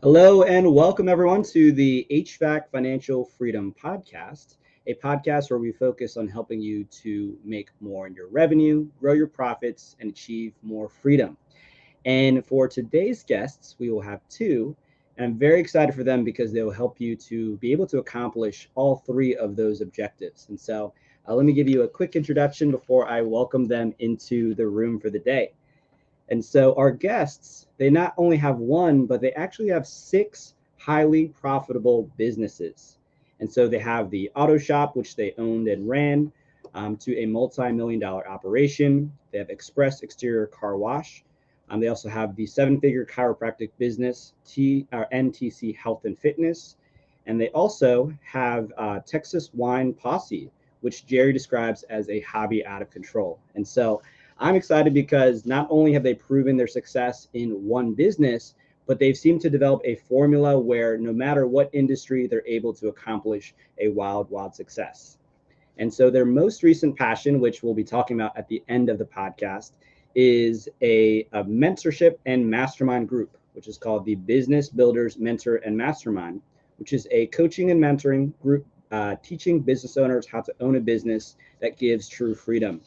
Hello and welcome everyone to the HVAC Financial Freedom Podcast, a podcast where we focus on helping you to make more in your revenue, grow your profits, and achieve more freedom. And for today's guests, we will have two, and I'm very excited for them because they will help you to be able to accomplish all three of those objectives. And so let me give you a quick introduction before I welcome them into the room for the day. And so our guests, they not only have one, but they actually have six highly profitable businesses. And so they have the auto shop, which they owned and ran to a multi-million-dollar operation. They have Express Exterior Car Wash. They also have the seven-figure chiropractic business, NTC Health and Fitness. And they also have Texas Wine Posse, which Jerry describes as a hobby out of control. And so I'm excited because not only have they proven their success in one business, but they've seemed to develop a formula where no matter what industry, they're able to accomplish a wild, wild success. And so their most recent passion, which we'll be talking about at the end of the podcast, is a mentorship and mastermind group, which is called the Business Builders Mentor and Mastermind, which is a coaching and mentoring group teaching business owners how to own a business that gives true freedom.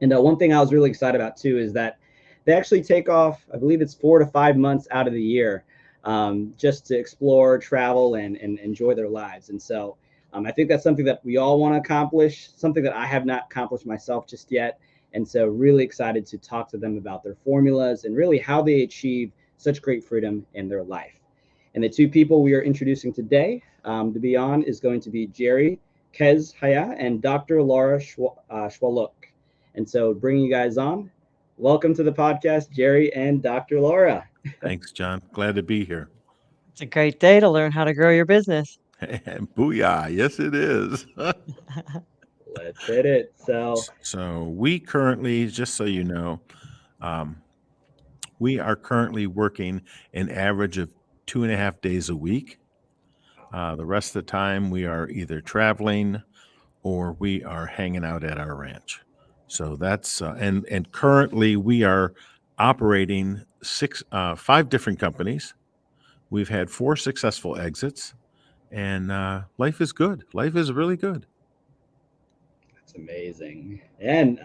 And one thing I was really excited about too is that they actually take off, I believe it's 4 to 5 months out of the year, just to explore, travel, and enjoy their lives. And so I think that's something that we all want to accomplish, something that I have not accomplished myself just yet. And so really excited to talk to them about their formulas and really how they achieve such great freedom in their life. And the two people we are introducing today to be on is going to be Jerry Kezhaya and Dr. Laura Shwaluk. And so bringing you guys on, welcome to the podcast, Jerry and Dr. Laura. Thanks, John. Glad to be here. It's a great day to learn how to grow your business. Booyah. Yes, it is. Let's hit it. So we currently, just so you know, we are currently working an average of 2.5 days a week. The rest of the time we are either traveling or we are hanging out at our ranch. So that's and currently we are operating 5 different companies. We've had 4 successful exits, and life is good. Life is really good. That's amazing. And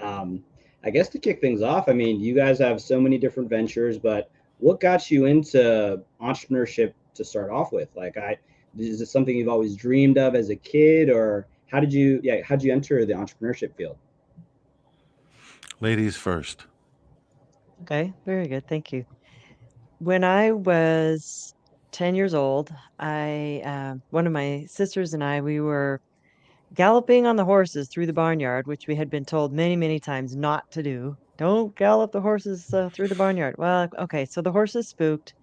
I guess to kick things off, I mean, you guys have so many different ventures, but what got you into entrepreneurship to start off with? Is this something you've always dreamed of as a kid, or how'd you enter the entrepreneurship field? Ladies first. Okay, very good. Thank you. When I was 10 years old, one of my sisters and I, we were galloping on the horses through the barnyard, which we had been told many, many times not to do. Don't gallop the horses through the barnyard. Well, okay, so the horses spooked,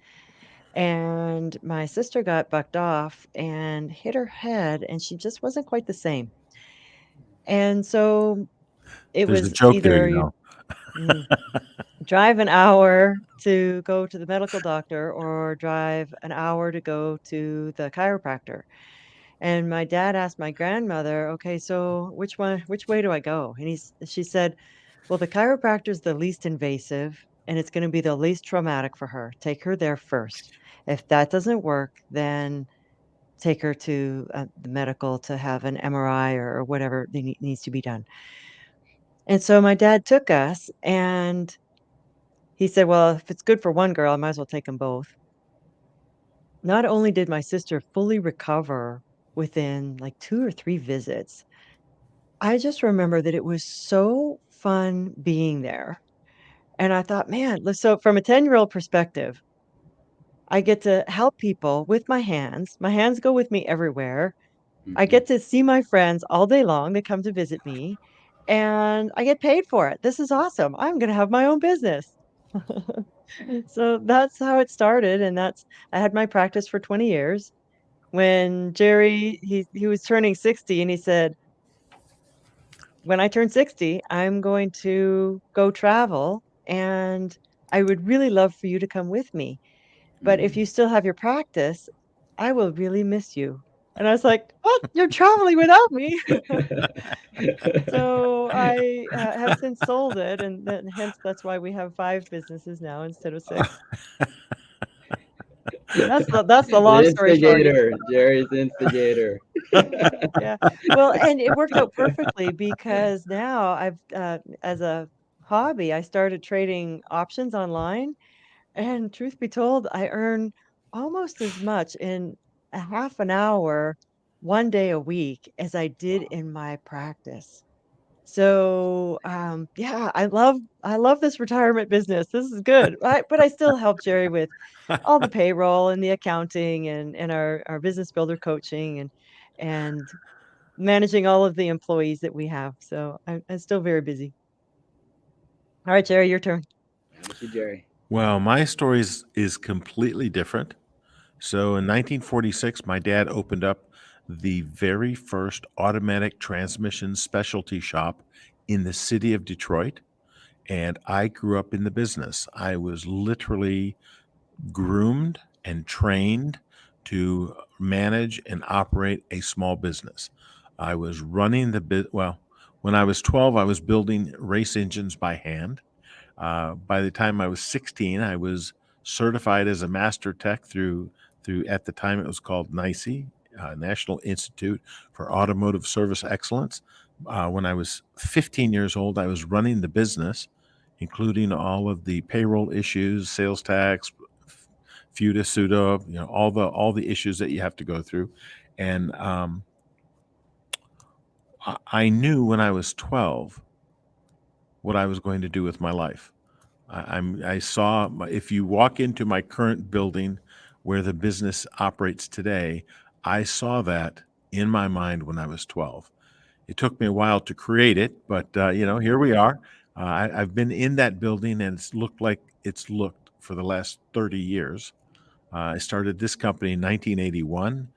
and my sister got bucked off and hit her head, and she just wasn't quite the same. And so it There's a was joke there, either you know. drive an hour to go to the medical doctor or drive an hour to go to the chiropractor. And my dad asked my grandmother, okay, so which way do I go? And she said, well, the chiropractor's the least invasive and it's going to be the least traumatic for her. Take her there first. If that doesn't work, then take her to the medical to have an MRI or whatever needs to be done. And so my dad took us and he said, well, if it's good for one girl, I might as well take them both. Not only did my sister fully recover within like 2 or 3 visits, I just remember that it was so fun being there. And I thought, man, so from a 10-year-old perspective, I get to help people with my hands. My hands go with me everywhere. I Mm-hmm. get to see my friends all day long. They come to visit me and I get paid for it. This is awesome. I'm going to have my own business. So that's how it started. And I had my practice for 20 years. When Jerry, he was turning 60 and he said, when I turn 60, I'm going to go travel and I would really love for you to come with me. But if you still have your practice, I will really miss you. And I was like, "What? You're traveling without me?" So I have since sold it, and hence that's why we have 5 businesses now instead of 6. That's the The long story short. instigator, Jerry's the instigator. Yeah. Well, and it worked out perfectly because now as a hobby, I started trading options online. And truth be told, I earn almost as much in a half an hour, one day a week as I did Wow. in my practice. So, yeah, I love this retirement business. This is good. But I still help Jerry with all the payroll and the accounting and our business builder coaching and managing all of the employees that we have. So I'm still very busy. All right, Jerry, your turn. How about you, Jerry? Well, my story is completely different. So in 1946, my dad opened up the very first automatic transmission specialty shop in the city of Detroit. And I grew up in the business. I was literally groomed and trained to manage and operate a small business. I was running well, when I was 12, I was building race engines by hand. By the time I was 16, I was certified as a master tech through at the time it was called NICE, National Institute for Automotive Service Excellence. When I was 15 years old, I was running the business, including all of the payroll issues, sales tax, FUTA, SUTA, all the issues that you have to go through. And I knew when I was 12 what I was going to do with my life. I saw if you walk into my current building where the business operates today, I saw that in my mind when I was 12. It took me a while to create it, but here we are. I've been in that building, and it's looked like it's looked for the last 30 years. I started this company in 1981.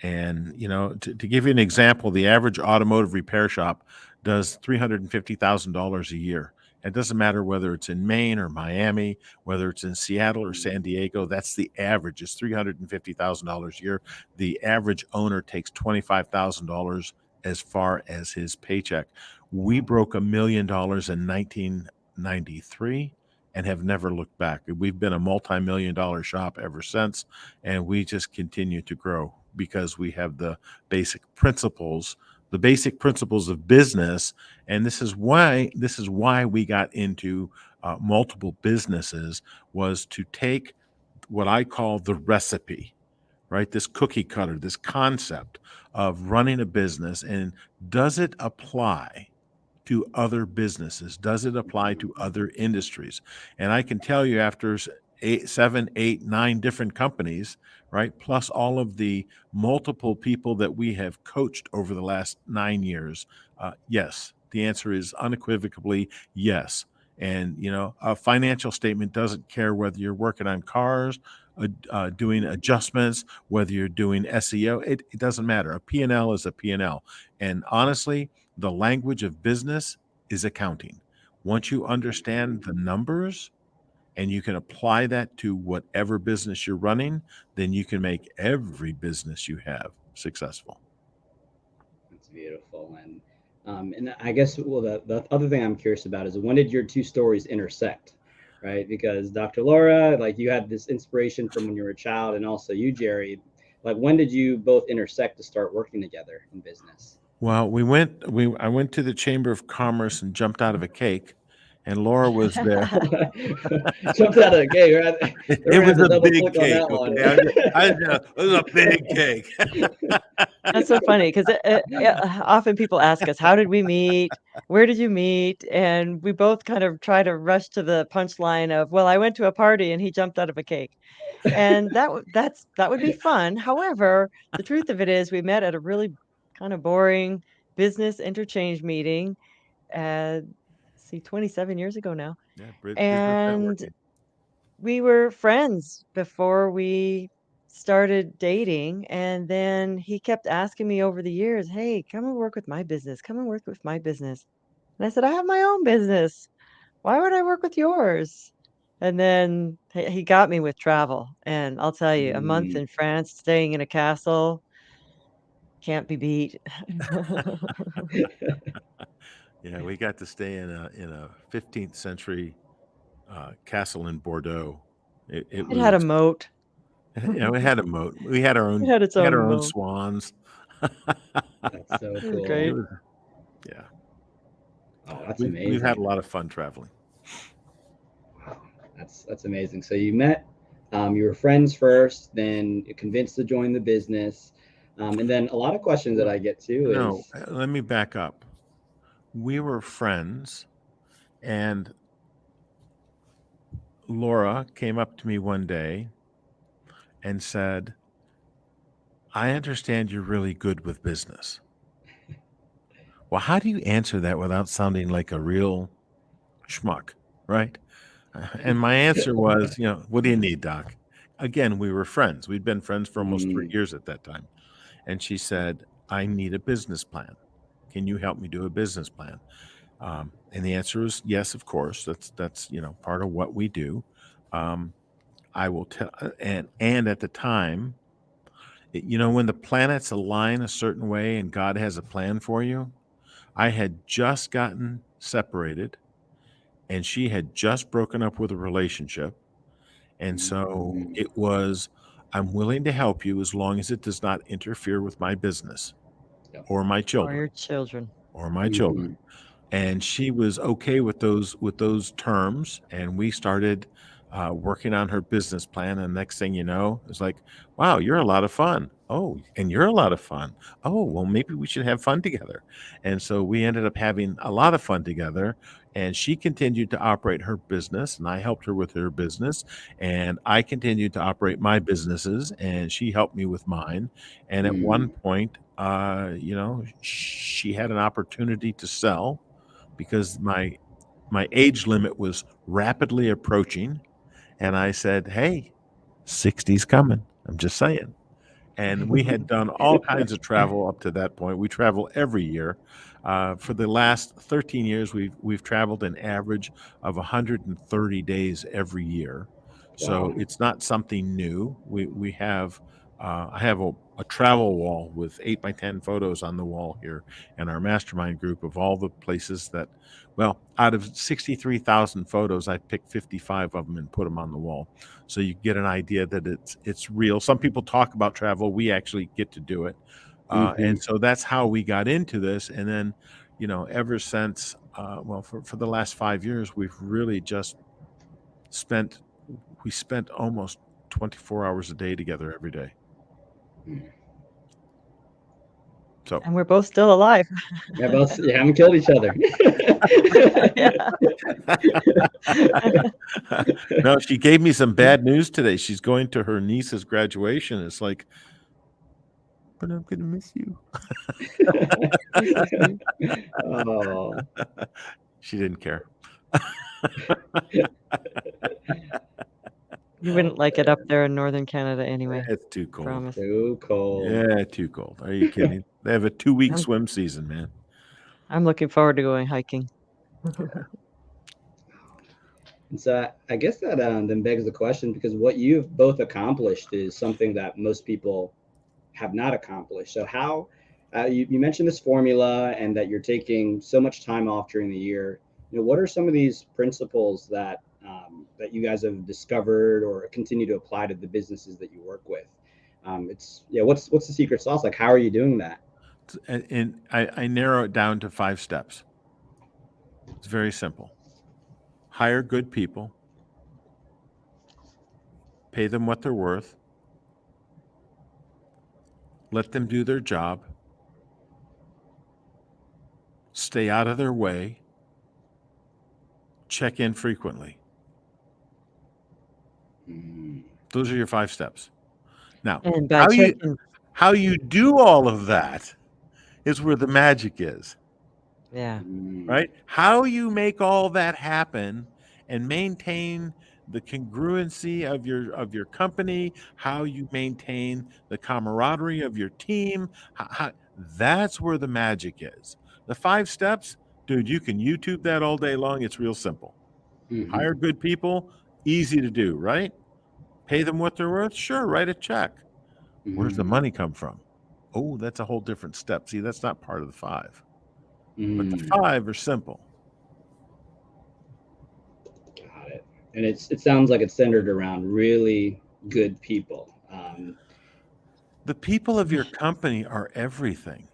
And, to give you an example, the average automotive repair shop does $350,000 a year. It doesn't matter whether it's in Maine or Miami, whether it's in Seattle or San Diego. That's the average. It's $350,000 a year. The average owner takes $25,000 as far as his paycheck. We Wow. broke $1 million in 1993 and have never looked back. We've been a multi-million-dollar shop ever since, and we just continue to grow because we have the basic principles of business, and this is why we got into multiple businesses, was to take what I call the recipe, right? This cookie cutter, this concept of running a business, and does it apply to other businesses? Does it apply to other industries? And I can tell you, after 7, 8, 9 different companies, right, plus all of the multiple people that we have coached over the last 9 years, yes, the answer is unequivocally yes. And a financial statement doesn't care whether you're working on cars, doing adjustments, whether you're doing SEO. It doesn't matter. A P&L is a P&L. And honestly, the language of business is accounting. Once you understand the numbers and you can apply that to whatever business you're running, then you can make every business you have successful. That's beautiful. And I guess, well, the other thing I'm curious about is, when did your two stories intersect, right? Because Dr. Laura, like, you had this inspiration from when you were a child, and also you, Jerry, like, when did you both intersect to start working together in business? Well, I went to the Chamber of Commerce and jumped out of a cake, and Laura was there. Jumped out of the gate, right? They're It gonna have was to a double big click on cake, that one. okay? It was a big cake. That's so funny because often people ask us, "How did we meet? Where did you meet?" And we both kind of try to rush to the punchline of, "Well, I went to a party and he jumped out of a cake." And that would be fun. However, the truth of it is we met at a really kind of boring business interchange meeting, uh, see, 27 years ago now. Yeah, business And networking. we were friends before we started dating, and then he kept asking me over the years, "Hey, come and work with my business. Come and work with my business." And I said, "I have my own business. Why would I work with yours?" And then he got me with travel, and I'll tell you, a month Mm. in France staying in a castle can't be beat. Yeah, we got to stay in a 15th century castle in Bordeaux. It It had a was moat. Yeah, we had a moat. We had our own. It had its We had own our own moat. swans. That's so It was It great. cool. was, yeah. Oh, that's We've had a amazing. lot of fun traveling. Wow, that's amazing. So you met, you were friends first, then you convinced to join the business, and then a lot of questions that Well, I get too no, is, let me back up. We were friends, and Laura came up to me one day and said, "I understand you're really good with business." Well, how do you answer that without sounding like a real schmuck, right? And my answer was, what do you need, Doc? Again, we were friends. We'd been friends for almost 3 years at that time. And she said, I need a business plan. Can you help me do a business plan? And the answer is yes, of course. That's part of what we do. Um, I will tell, and at the time, when the planets align a certain way and God has a plan for you, I had just gotten separated, and she had just broken up with a relationship. And so mm, it was, I'm willing to help you as long as it does not interfere with my business yep. or my Or children your children. or my children. Hmm. And she was okay with those terms, and we started working on her business plan. And next thing you know, it's like, wow, you're a lot of fun. Oh, and you're a lot of fun. Oh, well, maybe we should have fun together. And so we ended up having a lot of fun together, and she continued to operate her business, and I helped her with her business, and I continued to operate my businesses, and she helped me with mine. And at one Mm, point, she had an opportunity to sell because my age limit was rapidly approaching, and I said, "Hey, 60's coming." I'm just saying. And we had done all kinds of travel up to that point. We travel every year. For the last 13 years, we've traveled an average of 130 days every year. So wow. it's not something new. We have I have a travel wall with 8 by 10 photos on the wall here in our mastermind group of all the places that, well, out of 63,000 photos, I picked 55 of them and put them on the wall, so you get an idea that it's real. Some people talk about travel. We actually get to do it. Hmm. And so that's how we got into this. And then, ever since, well, for the last 5 years, we've really just spent, we spent almost 24 hours a day together every day. So, And we're both still alive. Yeah, both you haven't killed each other. Yeah. no, she gave me some bad news today. She's going to her niece's graduation. It's like, but I'm going to miss you. Oh, She didn't care. You wouldn't like it up there in northern Canada anyway. It's too cold. Promise. too cold. Yeah, too cold. Are you kidding? They have a 2-week I'm swim season, man. I'm looking forward to going hiking. And so I guess that then begs the question, because what you've both accomplished is something that most people have not accomplished. So how you mentioned this formula and that you're taking so much time off during the year. What are some of these principles that you guys have discovered or continue to apply to the businesses that you work with? It's yeah. What's the secret sauce? Like, how are you doing that? And I narrow it down to 5 steps. It's very simple. Hire good people, pay them what they're worth, let them do their job, stay out of their way, check in frequently. Mm, Those are your 5 steps. Now, And by how you checking, how you do all of that is where the magic is. yeah. mm, Right? How you make all that happen and maintain the congruency of your company, how you maintain the camaraderie of your team, that's where the magic is. The 5 steps, dude, you can YouTube that all day long. It's real simple. mhm, Hire good people, easy to do, right? Pay them what they're worth, sure, write a check. Where's the mhm, money come from? Oh, that's a whole different step. See, that's not part of the 5. But the mm. 5 are simple. Got it. And it sounds like it's centered around really good people. The people of your company are everything.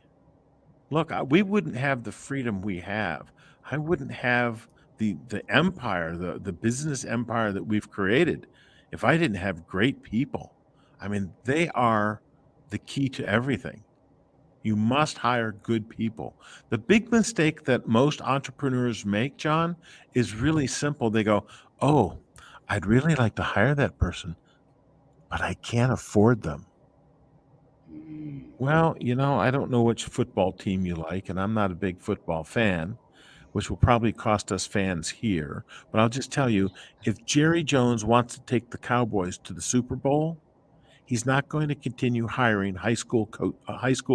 Look, we wouldn't have the freedom we have. I wouldn't have the empire, the business empire that we've created if I didn't have great people. I mean, they are the key to everything. You must hire good people. The big mistake that most entrepreneurs make, John, is really simple. They go, "Oh, I'd really like to hire that person, but I can't afford them." Well, I don't know which football team you like, and I'm not a big football fan, which will probably cost us fans here. But I'll just tell you, if Jerry Jones wants to take the Cowboys to the Super Bowl, he's not going to continue hiring high school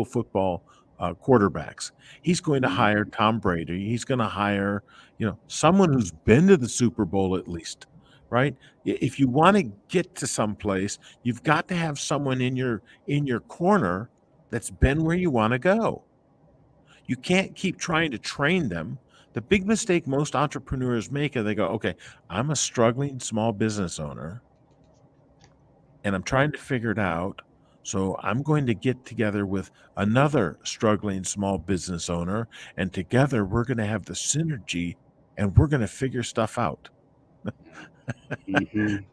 football quarterbacks. He's going to hire Tom Brady. He's going to hire, someone who's been to the Super Bowl at least, right? If you want to get to someplace, you've got to have someone in your corner that's been where you want to go. You can't keep trying to train them. The big mistake most entrepreneurs make is they go, "Okay, I'm a struggling small business owner and I'm trying to figure it out. So I'm going to get together with another struggling small business owner, and together we're going to have the synergy and we're going to figure stuff out."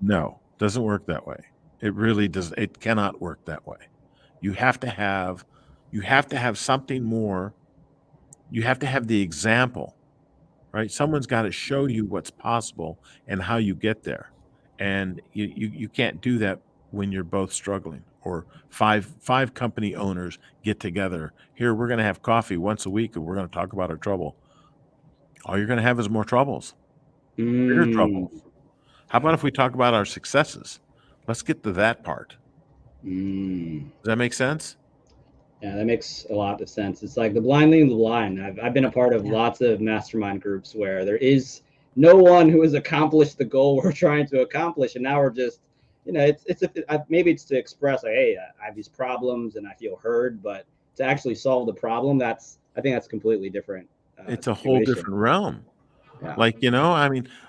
No, doesn't work that way. It really does. It cannot work that way. You have to have something more. You have to have the example, right? Someone's got to show you what's possible and how you get there. And you can't do that when you're both struggling, or five company owners get together. Here, we're going to have coffee once a week and we're going to talk about our trouble. All you're going to have is more troubles, bigger troubles. How about if we talk about our successes? Let's get to that part. Does that make sense? Yeah, that makes a lot of sense. It's like the blind leading the blind. I've been a part of lots of mastermind groups where there is no one who has accomplished the goal we're trying to accomplish, and now we're just, maybe it's to express like, hey, I have these problems and I feel heard, but to actually solve the problem, I think that's completely different. It's a whole different realm. Yeah. Like,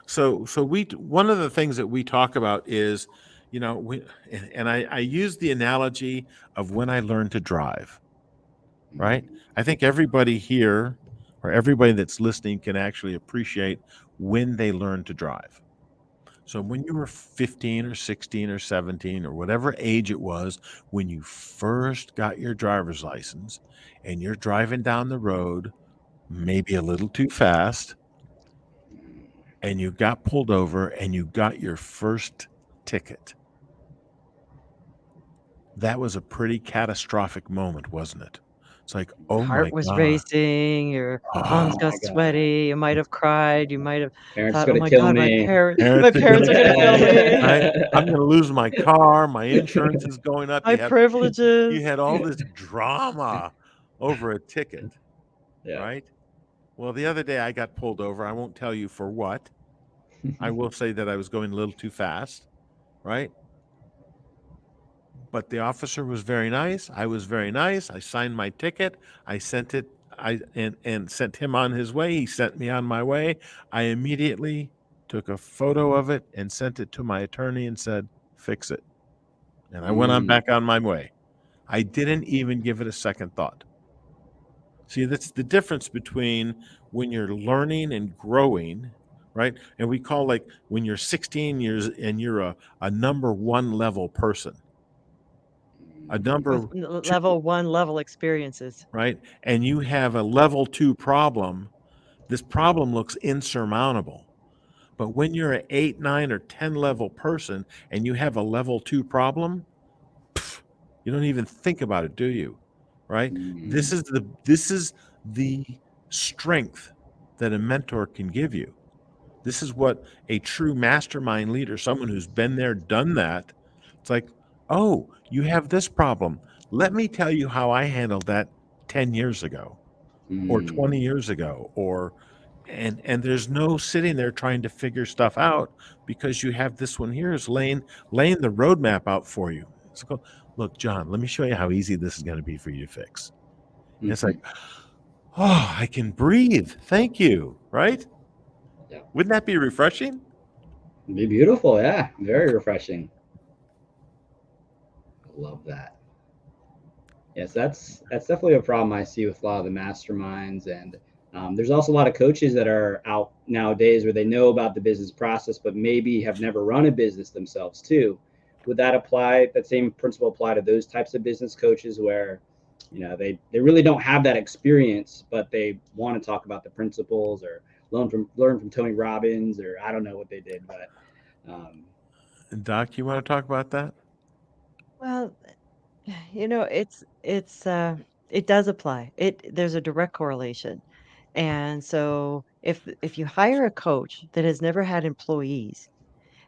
so one of the things that we talk about is, I use the analogy of when I learned to drive, right? I think everybody here or everybody that's listening can actually appreciate when they learn to drive. So when you were 15 or 16 or 17 or whatever age it was, when you first got your driver's license and you're driving down the road, maybe a little too fast, and you got pulled over and you got your first ticket. That was a pretty catastrophic moment, wasn't it? It's like, oh my Heart was God. racing, your palms got sweaty, you might have cried, you might have Parents thought, gonna "Oh my kill God, my me. parents are gonna kill me. Right? I'm going to lose my car. My insurance is going up. My You privileges." had all this drama over a ticket, Yeah. right? Well, the other day I got pulled over. I won't tell you for what. I will say that I was going a little too fast, right? But the officer was very nice. I was very nice. I signed my ticket. I sent it. And sent him on his way. He sent me on my way. I immediately took a photo of it and sent it to my attorney and said, "Fix it." And I went on back on my way. I didn't even give it a second thought. See, that's the difference between when you're learning and growing, right? And we call, like, when you're 16 years and you're a number one level person, a number With level 1 level experiences. right? And you have a level 2 problem, this problem looks insurmountable. But when you're an 8, 9, or 10 level person and you have a level 2 problem, you don't even think about it, do you? Right? This is the strength that a mentor can give you. This is what a true mastermind leader, someone who's been there, done that. It's like, "Oh, you have this problem. Let me tell you how I handled that 10 years ago or 20 years ago," and there's no sitting there trying to figure stuff out, because you have this one here is laying the roadmap out for you. So, "Look, John, let me show you how easy this is going to be for you to fix." And it's like, "Oh, I can breathe. Thank you." Right? Yeah. Wouldn't that be refreshing? It'd be beautiful. Yeah. Very refreshing. I love that. Yes, that's definitely a problem I see with a lot of the masterminds, and there's also a lot of coaches that are out nowadays where they know about the business process, but maybe have never run a business themselves too. Would that apply? That same principle apply to those types of business coaches where, they really don't have that experience, but they want to talk about the principles or learn from Tony Robbins, or I don't know what they did, but um, Doc, you want to talk about that? Well, it does apply. There's a direct correlation. And so if you hire a coach that has never had employees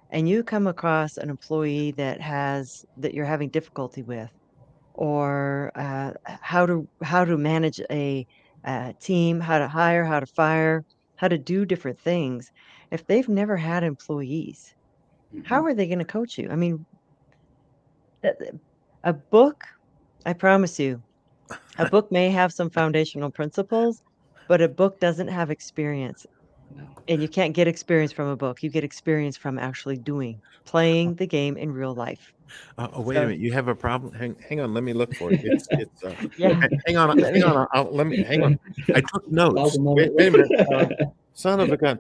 and you come across an employee that you're having difficulty with, or how to manage a team, how to hire, how to fire, how to do different things, if they've never had employees, how mhm. are they going to coach you? I mean, th- th- a book, I promise you, a book may have some foundational principles, but a book doesn't have experience. No. And you can't get experience from a book. You get experience from actually playing the game in real life. Wait a So, minute. You have a problem? Hang on. Let me look for it. It's yeah. hang on. Let Hang me on. Let me hang on. I took Pause notes. a Wait a moment. minute. Son of a gun.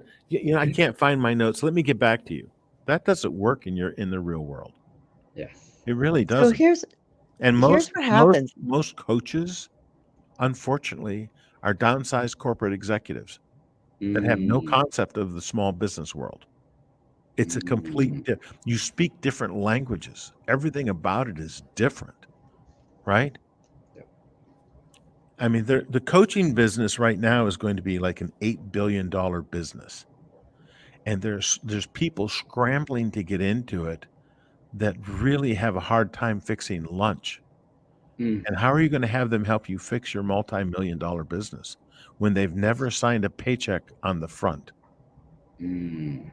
I can't find my notes. Let me get back to you. That doesn't work in the real world. Yes. It really so doesn't. here's And here's what happens. most coaches, unfortunately, are downsized corporate executives that have no Mm, concept of the small business world. It's a complete. mm, You speak different languages. Everything about it is different, right? yep. I mean, the coaching business right now is going to be like an $8 billion business, and there's people scrambling to get into it that really have a hard time fixing lunch. Mm, And how are you going to have them help you fix your multi-million-dollar business when they've never signed a paycheck on the front? mm,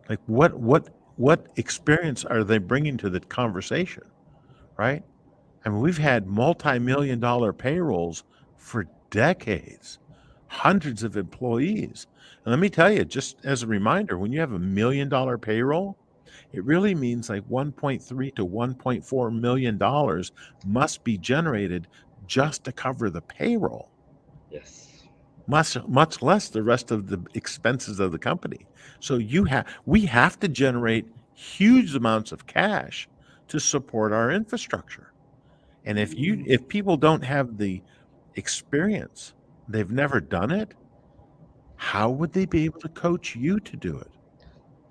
Like what experience are they bringing to the conversation, right? I mean, we've had multi-million-dollar payrolls for decades, hundreds of employees. And let me tell you, just as a reminder, when you have $1 million payroll, it really means like 1.3 to 1.4 million dollars must be generated just to cover the payroll, yes. much less the rest of the expenses of the company. So we have to generate huge amounts of cash to support our infrastructure. And Mm, if people don't have the experience, they've never done it, how would they be able to coach you to do it?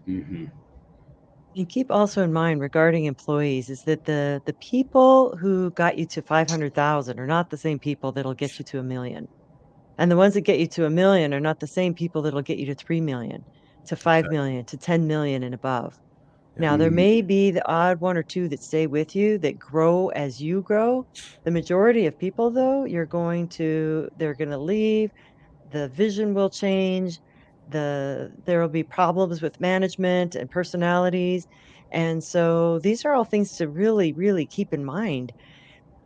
mm-hmm. And keep also in mind regarding employees is that the people who got you to 500,000 are not the same people that'll get you to 1,000,000. And the ones that get you to 1,000,000 are not the same people that'll get you to 3,000,000, to Exactly. 5,000,000, to 10,000,000 and above. Yeah. Now, there Mm, may be the odd one or two that stay with you that grow as you grow. The majority of people, though, they're going to leave. The vision will change. There will be problems with management and personalities. And so these are all things to really, really keep in mind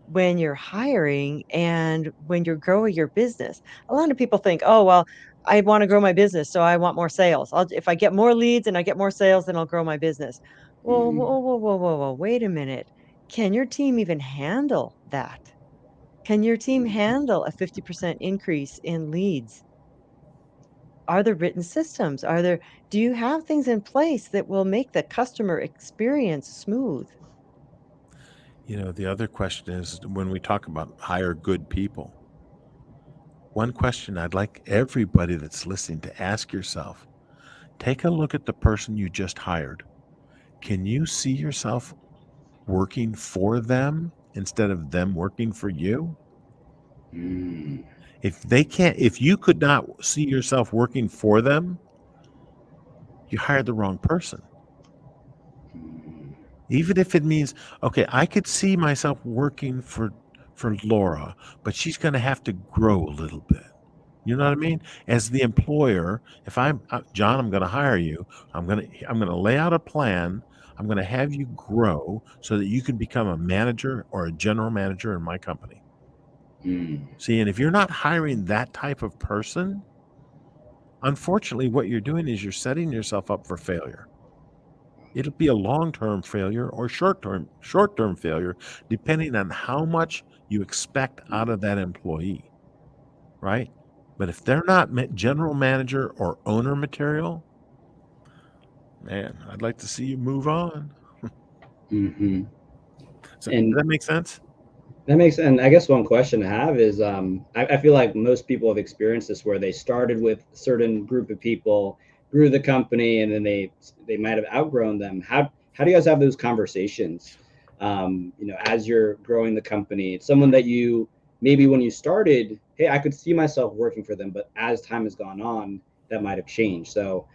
when you're hiring and when you're growing your business. A lot of people think, "Oh, well, I wanna grow my business, so I want more sales. If I get more leads and I get more sales, then I'll grow my business." Well, mm, whoa, whoa, whoa, whoa, whoa, wait a minute. Can your team even handle that? Can your team handle a 50% increase in leads? Are there written systems? Do you have things in place that will make the customer experience smooth? The other question is when we talk about hire good people, one question I'd like everybody that's listening to ask yourself, take a look at the person you just hired. Can you see yourself working for them instead of them working for you? mm, If you could not see yourself working for them, you hired the wrong person. mm, Even if it means, okay, I could see myself working for Laura, but she's going to have to grow a little bit. You know what I mean? As the employer, if I'm John, I'm going to hire you. I'm going to lay out a plan. I'm going to have you grow so that you can become a manager or a general manager in my company. mm. See, and if you're not hiring that type of person, unfortunately, what you're doing is you're setting yourself up for failure. It'll be a long-term failure or short-term failure, depending on how much you expect out of that employee, right? But if they're not general manager or owner material, man, I'd like to see you move on. Mm-hmm. So, does And that make sense? that makes, and I guess one question to have is, I feel like most people have experienced this where they started with a certain group of people, grew the company, and then they might have outgrown them. How do you guys have those conversations? As you're growing the company, it's someone that you maybe when you started, hey, I could see myself working for them, but as time has gone on, that might have changed. So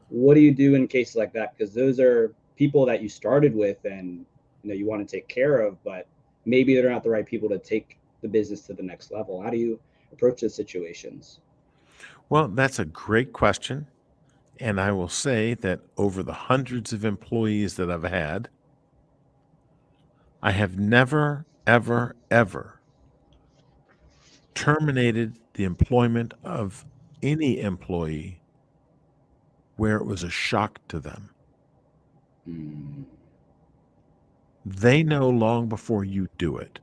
what do you do in cases like that? Because those are people that you started with and you want to take care of, but maybe they're not the right people to take the business to the next level. How do you approach those situations? Well, that's a great question. And I will say that over the hundreds of employees that I've had, I have never, ever, ever terminated the employment of any employee where it was a shock to them. Mm. They know long before you do it.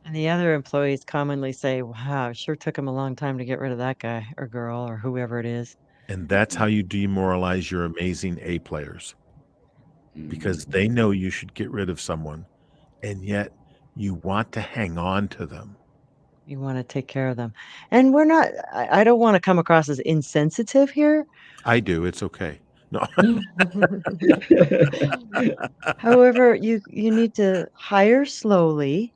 And the other employees commonly say, wow, it sure took him a long time to get rid of that guy or girl or whoever it is. And that's how you demoralize your amazing A players, because Mm. they know you should get rid of someone, and yet you want to hang on to them. You want to take care of them. And we're not, I don't want to come across as insensitive here. I do. It's okay. No. However, you need to hire slowly.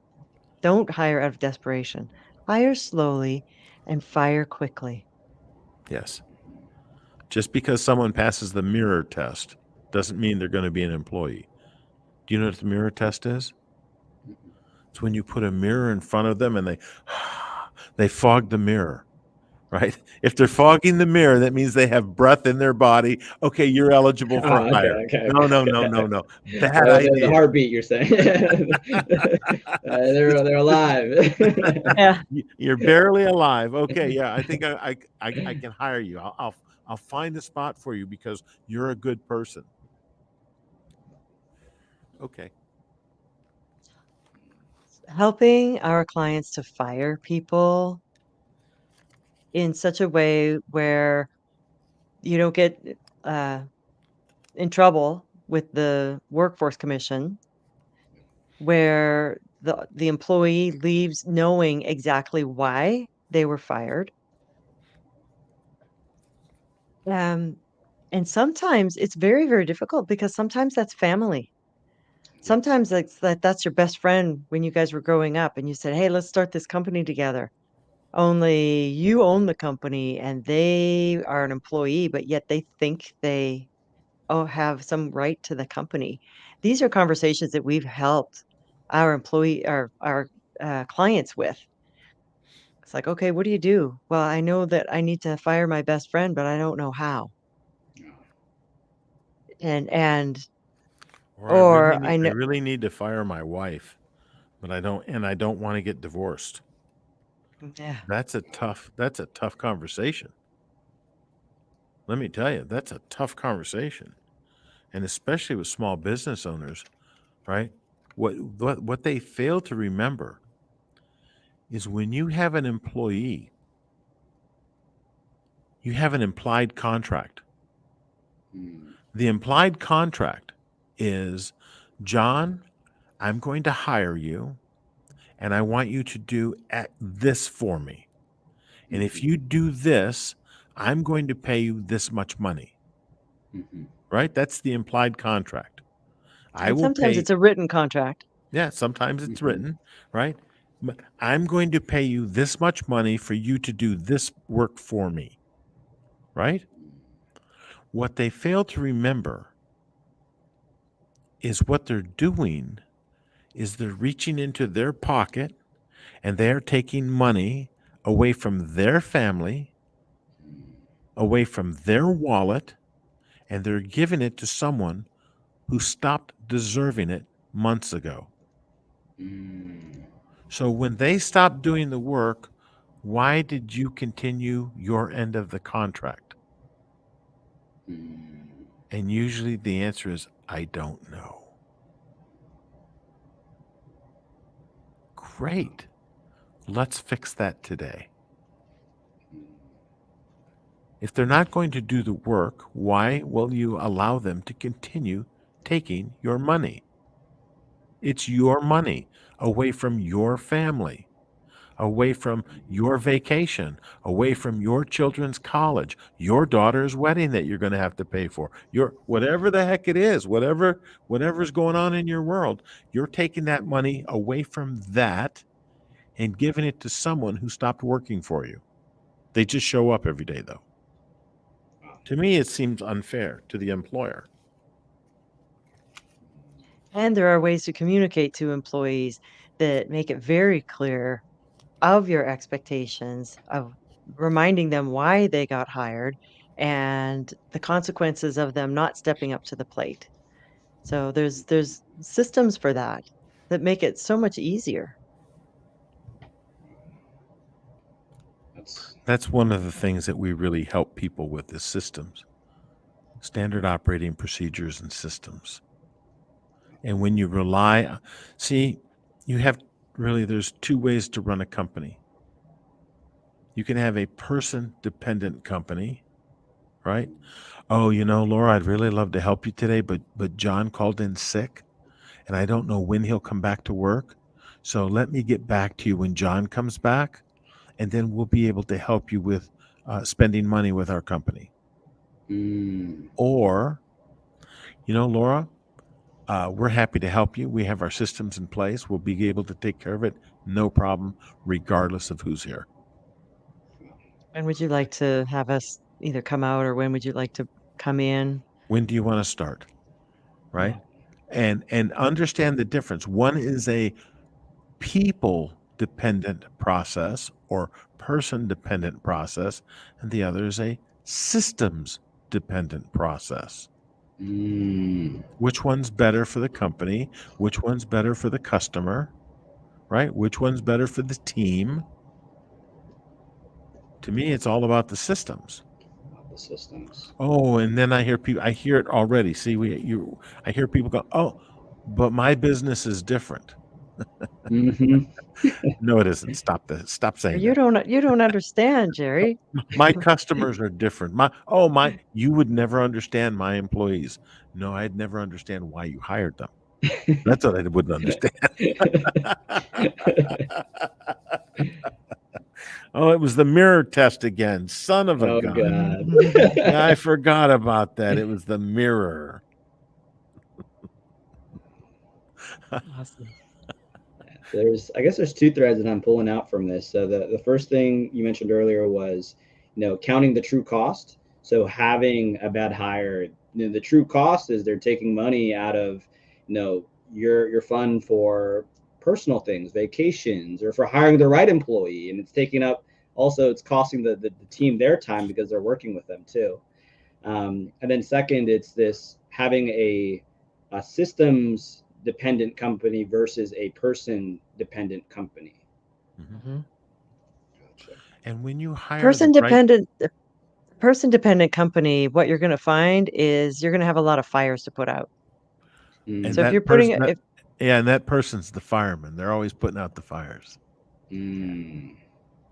Don't hire out of desperation. Hire slowly and fire quickly. Yes. Just because someone passes the mirror test doesn't mean they're going to be an employee. Do you know what the mirror test is? It's when you put a mirror in front of them and they fog the mirror, right? If they're fogging the mirror, that means they have breath in their body. Okay, you're eligible for Oh, hire. okay. No, no, no, no, no. Bad The idea. heartbeat, you're saying. They're alive. Yeah. You're barely alive. Okay, yeah, I think I can hire you. I'll find a spot for you because you're a good person. Okay. Helping our clients to fire people in such a way where you don't get in trouble with the workforce commission, where the employee leaves knowing exactly why they were fired. Um, and sometimes it's very, very difficult because sometimes that's family. Yes. Sometimes that's your best friend when you guys were growing up and you said, "Hey, let's start this company together." Only you own the company and they are an employee, but yet they think they have some right to the company. These are conversations that we've helped our clients with. It's like, "Okay, what do you do?" "Well, I know that I need to fire my best friend, but I don't know how." And Or or I I know really need to fire my wife, but I don't want to get divorced. yeah. That's a tough conversation. Let me tell you, that's a tough conversation. And especially with small business owners, right? What they fail to remember is when you have an employee, you have an implied contract. Mm. The implied contract is, John, I'm going to hire you and I want you to do this for me. And if Mhm. you do this, I'm going to pay you this much money, Mhm. right? That's the implied contract. I And will sometimes pay, it's a written contract. yeah, sometimes it's Mhm. written, right? But I'm going to pay you this much money for you to do this work for me, right? What they fail to remember is what they're doing is they're reaching into their pocket and they're taking money away from their family, away from their wallet, and they're giving it to someone who stopped deserving it months ago. Mm. So when they stopped doing the work, why did you continue your end of the contract? Mm. And usually the answer is, I don't know. Great. Let's fix that today. If they're not going to do the work, why will you allow them to continue taking your money? It's your money away from your family, away from your vacation, away from your children's college, your daughter's wedding that you're going to have to pay for, your whatever the heck it is, whatever's going on in your world, you're taking that money away from that and giving it to someone who stopped working for you. They just show up every day, though. To me, it seems unfair to the employer. And there are ways to communicate to employees that make it very clear of your expectations, of reminding them why they got hired and the consequences of them not stepping up to the plate. So there's systems for that that make it so much easier. That's That's one of the things that we really help people with is systems, standard operating procedures and systems. And when you rely, see, you have really, there's two ways to run a company. You can have a person dependent company, right? Oh, Laura, I'd really love to help you today, but John called in sick and I don't know when he'll come back to work. So let me get back to you when John comes back, and then we'll be able to help you with spending money with our company. mm. Or, Laura, we're happy to help you. We have our systems in place. We'll be able to take care of it. No problem, regardless of who's here. When would you like to have us either come out, or when would you like to come in? When do you want to start? Right? And understand the difference. One is a people dependent process or person dependent process, and the other is a systems dependent process. Mm. Which one's better for the company? Which one's better for the customer? Right? Which one's better for the team? To me, it's all about the systems. The systems. Oh, and then I hear it already. See, I hear people go, "Oh, but my business is different." Mm-hmm. No, it isn't. Stop saying You that. don't understand, Jerry. My customers are different. You would never understand my employees. No, I'd never understand why you hired them. That's what I wouldn't understand. Oh, it was the mirror test again. Son of a Oh gun. God. Yeah, I forgot about that. It was the mirror. Awesome. I guess there's two threads that I'm pulling out from this. So the first thing you mentioned earlier was, counting the true cost. So having a bad hire, the true cost is they're taking money out of, your fund for personal things, vacations, or for hiring the right employee, and it's taking up. Also, it's costing the team their time because they're working with them too. And then second, it's this having a systems dependent company versus a person dependent company. Mm-hmm. Mhm. Gotcha. And when you hire the Person right, dependent person dependent company, what you're gonna find is you're gonna have a lot of fires to put out. and So if Mm, you're that putting person, it if and that person's the fireman. They're always putting out the fires. mm,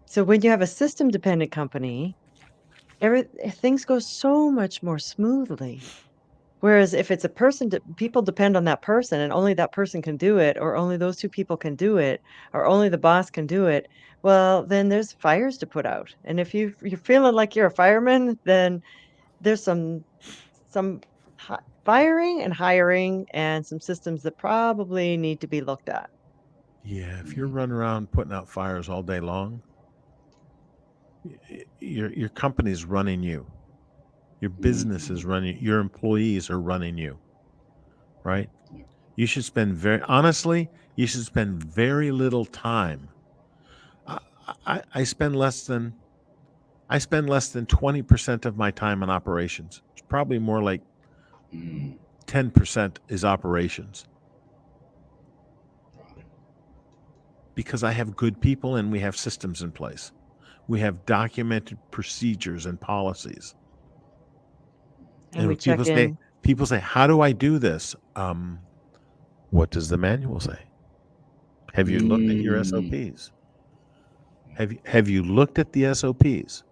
so when you have a system dependent company, things go so much more smoothly. Whereas if it's a person, people depend on that person, and only that person can do it, or only those two people can do it, or only the boss can do it. Well, then there's fires to put out. And if you're feeling like you're a fireman, then there's some firing and hiring and some systems that probably need to be looked at. Yeah, if you're mm, running around putting out fires all day long, your company's running you. Your business is mm, running. Your employees are running you. Right? You should spend you should spend very little time. I, I spend less than 20% of my time on operations. It's probably more like mm. 10% is operations because I have good people and we have systems in place. We have documented procedures and policies. And we when check in. people say, "How do I do this?" What does the manual say? Have you looked at your Mm. SOPs? Have you looked at the SOPs?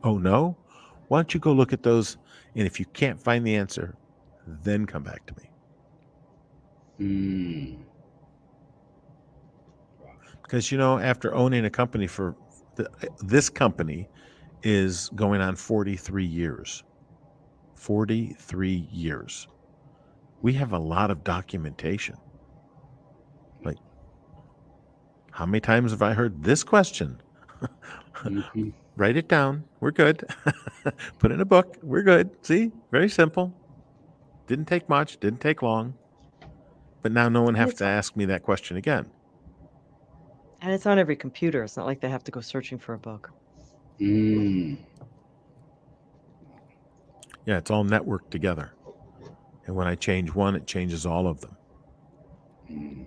Oh no? Why don't you go look at those? And if you can't find the answer, then come back to me. Mm. Because after owning a company this company is going on 43 years. 43 years. We have a lot of documentation. Like, how many times have I heard this question? Mhm. Write it down. We're good. Put it in a book. We're good. See? Very simple. Didn't take much. Didn't take long. But now no one And has it's to ask me that question again. and it's on every computer. It's not like they have to go searching for a book. Mm. Yeah, it's all networked together. And when I change one, it changes all of them. Mm.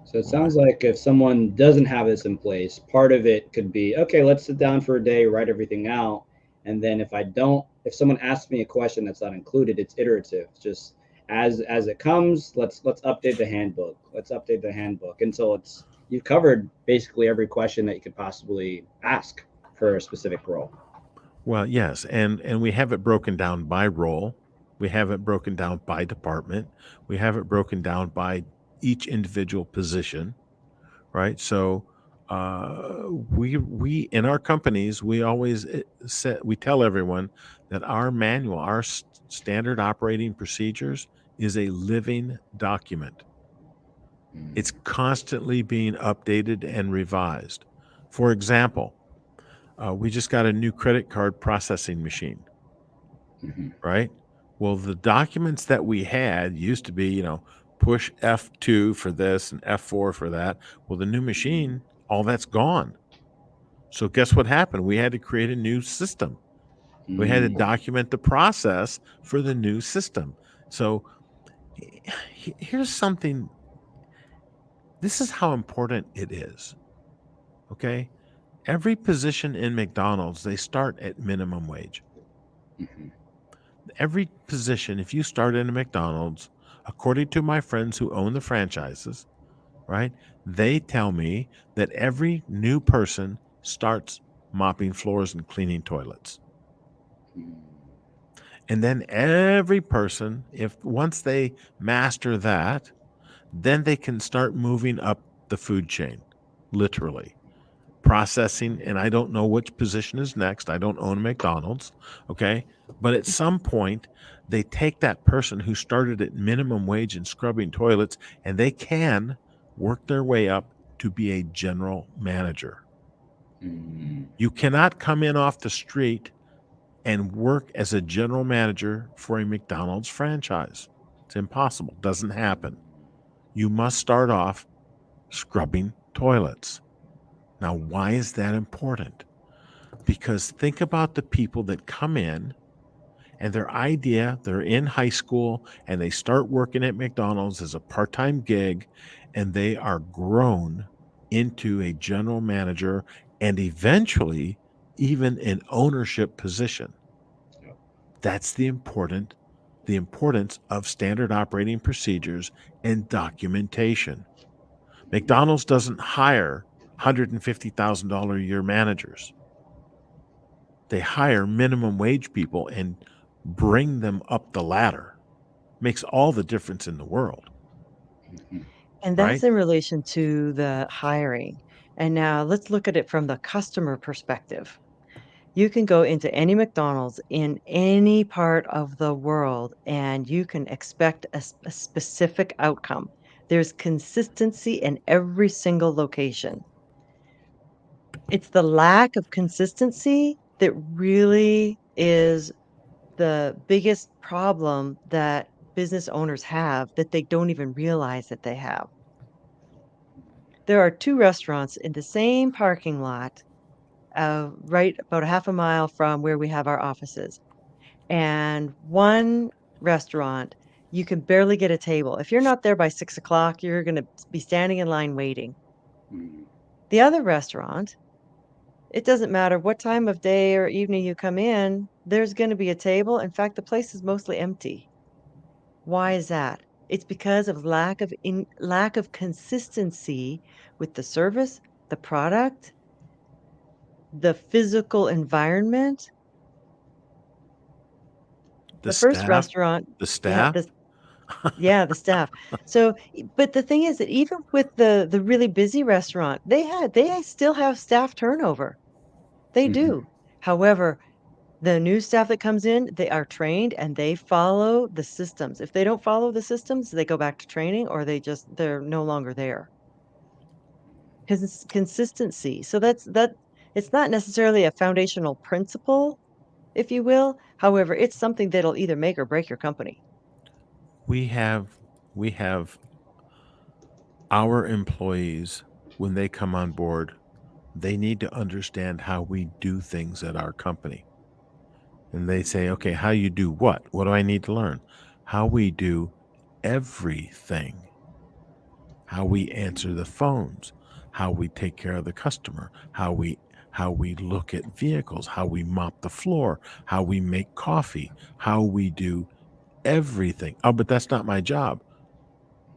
So it Oh my. sounds like if someone doesn't have this in place, part of it could be, okay, let's sit down for a day, write everything out. And then if someone asks me a question that's not included, it's iterative. Just as it comes, let's update the handbook. Let's update the handbook until you've covered basically every question that you could possibly ask for a specific role. Well, yes, and we have it broken down by role. We have it broken down by department. We have it broken down by each individual position, right? So we in our companies we always we tell everyone that our manual, our standard operating procedures, is a living document. It's Mm. constantly being updated and revised. For example, we just got a new credit card processing machine, Mhm. right? Well, the documents that we had used to be, push F2 for this and F4 for that. Well, the new machine, all that's gone. So guess what happened? We had to create a new system. We had to Mm. document the process for the new system. So here's something. This is how important it is. Okay. Every position in McDonald's, they start at minimum wage. Mhm. Every position, if you start in a McDonald's, according to my friends who own the franchises, right, they tell me that every new person starts mopping floors and cleaning toilets. Mm. And then every person, if once they master that, then they can start moving up the food chain, literally. Processing, and I don't know which position is next. I don't own McDonald's, okay? But at some point, they take that person who started at minimum wage and scrubbing toilets, and they can work their way up to be a general manager. Mm. You cannot come in off the street and work as a general manager for a McDonald's franchise. It's impossible. Doesn't happen. You must start off scrubbing toilets. Now, why is that important? Because think about the people that come in and they're in high school and they start working at McDonald's as a part-time gig, and they are grown into a general manager and eventually even an ownership position. Yep. That's the importance of standard operating procedures and documentation. McDonald's doesn't hire $150,000 a year managers. They hire minimum wage people and bring them up the ladder. Makes all the difference in the world, Mhm. And that's right? in relation to the hiring. And now let's look at it from the customer perspective. You can go into any McDonald's in any part of the world and you can expect a specific outcome. There's consistency in every single location. It's the lack of consistency that really is the biggest problem that business owners have that they don't even realize that they have. There are 2 restaurants in the same parking lot, right about a half a mile from where we have our offices. And one restaurant, you can barely get a table. If you're not there by 6 o'clock, you're gonna be standing in line waiting. Mm. The other restaurant, it doesn't matter what time of day or evening you come in, there's going to be a table. In fact, the place is mostly empty. Why is that? It's because of lack of consistency with the service, the product, the physical environment. The The first staff, restaurant, the yeah, staff. the staff. So, but the thing is that even with the really busy restaurant, they still have staff turnover. They Mhm. do. However, the new staff that comes in, they are trained and they follow the systems. If they don't follow the systems, they go back to training or they're no longer there. Because it's consistency. So that it's not necessarily a foundational principle, if you will. However, it's something that'll either make or break your company. We have we have our employees, when they come on board, they need to understand how we do things at our company. And they say, okay, how you do what? What do I need to learn? How we do everything. How we answer the phones, how we take care of the customer, how we look at vehicles, how we mop the floor, how we make coffee, how we do everything. Oh, but that's not my job.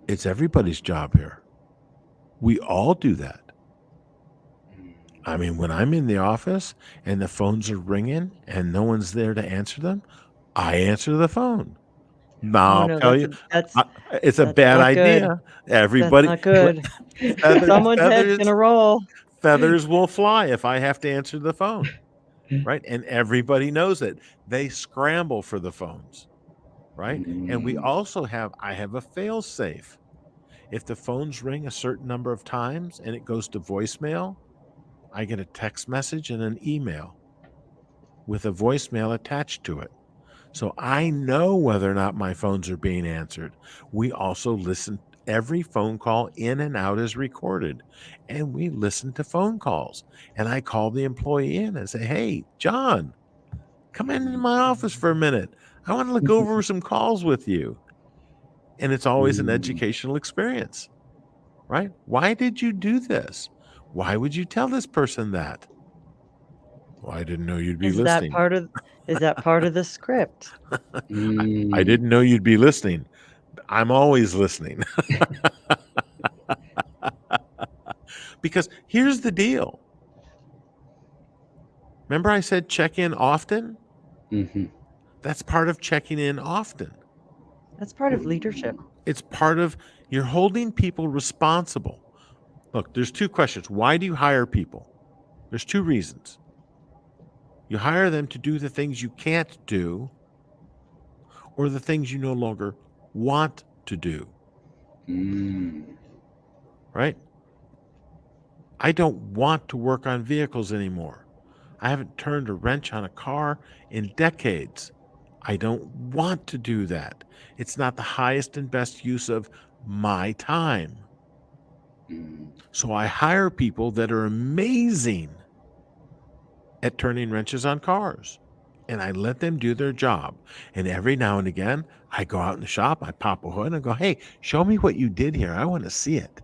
It's everybody's job here. We all do that. I mean, when I'm in the office and the phones are ringing and no one's there to answer them, I answer the phone. Now Oh I'll no, tell you, that's I, it's a that's bad not good. idea. That's Everybody, not good. Someone's head's feathers, gonna roll. feathers will fly if I have to answer the phone, right? And everybody knows it. They scramble for the phones, right? And I have a fail safe. If the phones ring a certain number of times and it goes to voicemail, I get a text message and an email with a voicemail attached to it. So I know whether or not my phones are being answered. We also listen, every phone call in and out is recorded, and we listen to phone calls. And I call the employee in and say, "Hey, John, come into my office for a minute. I want to look over some calls with you." And it's always an educational experience, right? Why did you do this? Why would you tell this person that? Well, I didn't know you'd be Is that listening. part of is that part of the script? I didn't know you'd be listening. I'm always listening. Because here's the deal. Remember I said check in often? Mhm. That's part of checking in often. That's part of leadership. It's part of you're holding people responsible. Look, there's two questions. Why do you hire people? There's two reasons. You hire them to do the things you can't do or the things you no longer want to do, Mm. right? I don't want to work on vehicles anymore. I haven't turned a wrench on a car in decades. I don't want to do that. It's not the highest and best use of my time. Mm. So I hire people that are amazing at turning wrenches on cars. And I let them do their job. And every now and again, I go out in the shop, I pop a hood and go, hey, show me what you did here. I want to see it.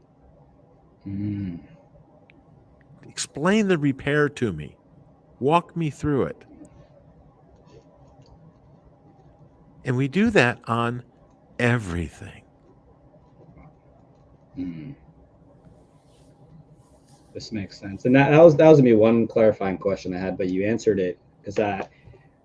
Mm. Explain the repair to me. Walk me through it. And we do that on everything. Mm. This makes sense. And that was gonna be one clarifying question I had, but you answered it because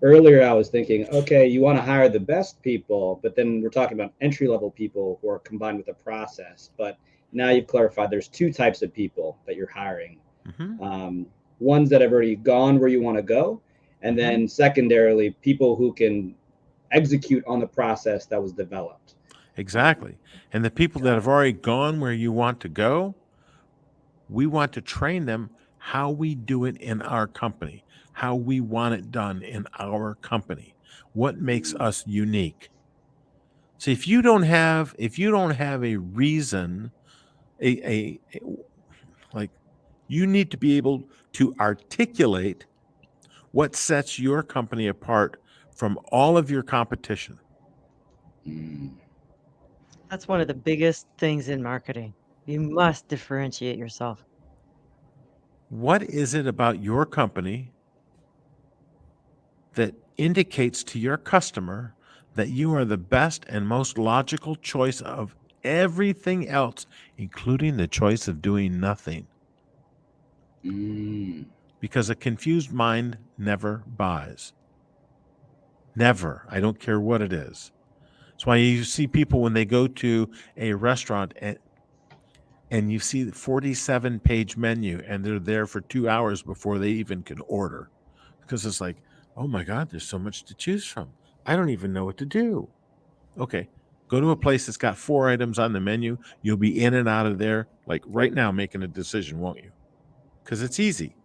earlier I was thinking, okay, you want to hire the best people, but then we're talking about entry level people who are combined with a process. But now you've clarified there's two types of people that you're hiring. Mm-hmm. Um, Ones that have already gone where you want to go, and Mm-hmm. then secondarily, people who can execute on the process that was developed. Exactly. And the people that Got have already gone where you want to go, we want to train them how we do it in our company, how we want it done in our company, what makes us unique. See, if you don't have a reason, a like you need to be able to articulate what sets your company apart from all of your competition. Mm. That's one of the biggest things in marketing. You must differentiate yourself. What is it about your company that indicates to your customer that you are the best and most logical choice of everything else, including the choice of doing nothing. Because a confused mind never buys. Never. I don't care what it is. That's why you see people when they go to a restaurant and you see the 47-page menu and they're there for 2 hours before they even can order. Because it's like, oh my God, there's so much to choose from. I don't even know what to do. Okay, go to a place that's got 4 items on the menu. You'll be in and out of there like right now making a decision, won't you? Because it's easy.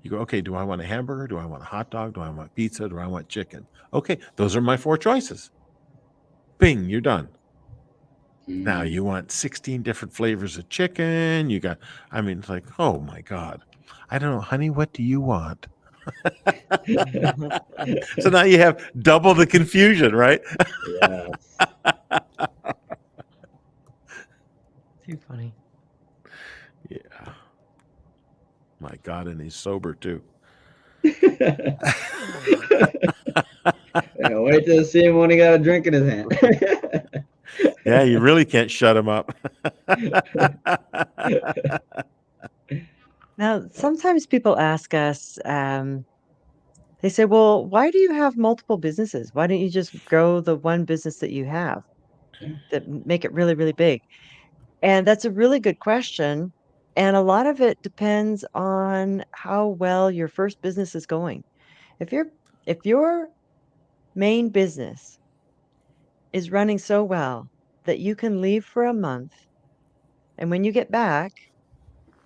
You go, okay, do I want a hamburger? Do I want a hot dog? Do I want pizza? Do I want chicken? Okay, those are my 4 choices. Bing, you're done. Now you want 16 different flavors of chicken. You got, I mean, it's like, oh my God. I don't know, honey, what do you want? So now you have double the confusion, right? Yes. Too funny. Yeah. My God, and he's sober too. Yeah, wait till see him when he got a drink in his hand. Yeah, you really can't shut him up. Now, sometimes people ask us, they say, well, why do you have multiple businesses? Why don't you just grow the one business that you have that make it really, really big? And that's a really good question. And a lot of it depends on how well your first business is going. If your main business is running so well that you can leave for a month, and when you get back,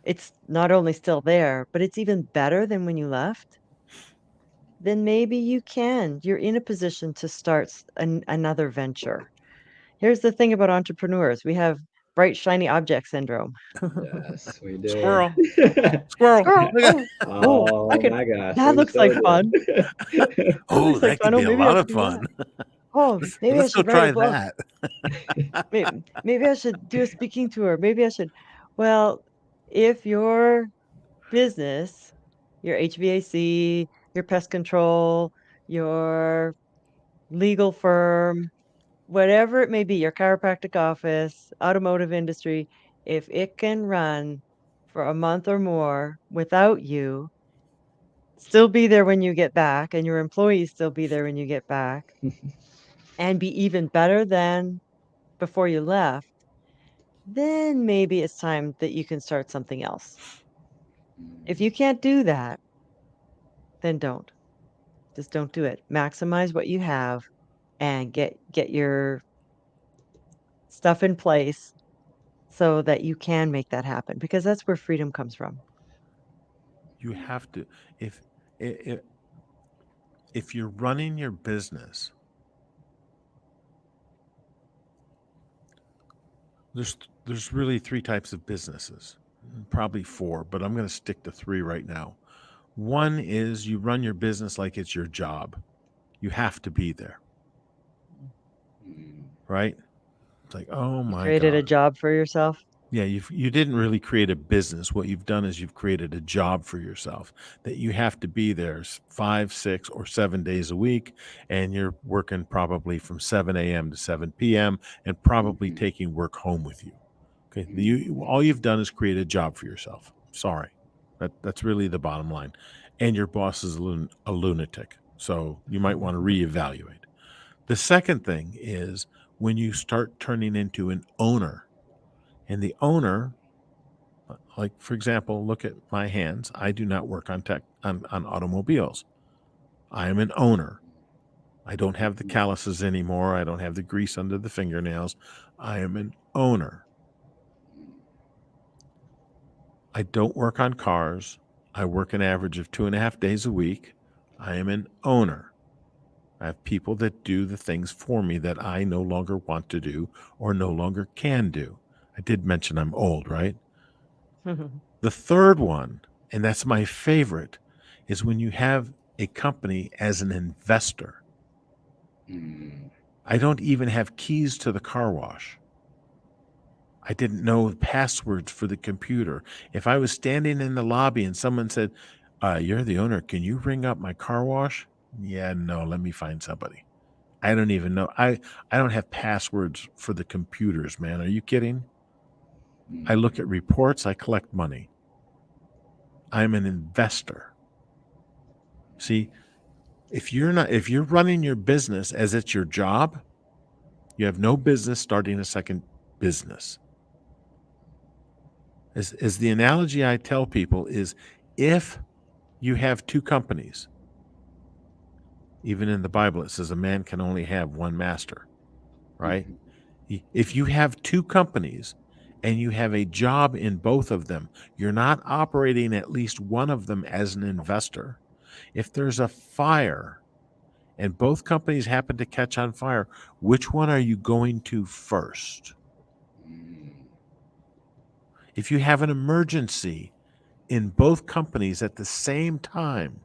it's not only still there, but it's even better than when you left, then maybe you're in a position to start another venture. Here's the thing about entrepreneurs. We have bright, shiny object syndrome. Yes, we do. Squirrel. Squirrel. Squirrel. Oh I could, my gosh, that we're looks like so fun. good. That Oh, looks like that could fun. Oh, be a maybe I lot should of do fun. that. Oh, maybe I Let's go should write a try book. that. Maybe I should do a speaking tour. Maybe I should. Well, if your business, your HVAC, your pest control, your legal firm, whatever it may be, your chiropractic office, automotive industry, if it can run for a month or more without you, still be there when you get back, and your employees still be there when you get back, and be even better than before you left, then maybe it's time that you can start something else. If you can't do that, then don't. Just don't do it. Maximize what you have and get your stuff in place so that you can make that happen, because that's where freedom comes from. You have to, if if if you're running your business, there's really 3 types of businesses, probably 4, but I'm going to stick to 3 right now. One is you run your business like it's your job. You have to be there, right? It's like, oh You my created a God. job for yourself. Yeah, you didn't really create a business. What you've done is you've created a job for yourself that you have to be there 5, 6, or 7 days a week, and you're working probably from 7 a.m. to 7 p.m. and probably taking work home with you. Okay, all you've done is create a job for yourself. Sorry, that's really the bottom line. And your boss is a lunatic, so you might want to reevaluate. The second thing is when you start turning into an owner. And the owner, like for example, look at my hands. I do not work on automobiles. I am an owner. I don't have the calluses anymore. I don't have the grease under the fingernails. I am an owner. I don't work on cars. I work an average of 2.5 days a week. I am an owner. I have people that do the things for me that I no longer want to do or no longer can do. I did mention I'm old, right? The third one, and that's my favorite, is when you have a company as an investor. I don't even have keys to the car wash. I didn't know passwords for the computer. If I was standing in the lobby and someone said, you're the owner, can you ring up my car wash? Yeah, no, let me find somebody. I don't even know. I don't have passwords for the computers, man. Are you kidding? I look at reports, I collect money. I'm an investor. See, if you're running your business as it's your job, you have no business starting a second business. As the analogy I tell people is, if you have two companies, even in the Bible it says a man can only have one master, right? If you have two companies and you have a job in both of them, you're not operating at least one of them as an investor. If there's a fire and both companies happen to catch on fire, which one are you going to first? If you have an emergency in both companies at the same time,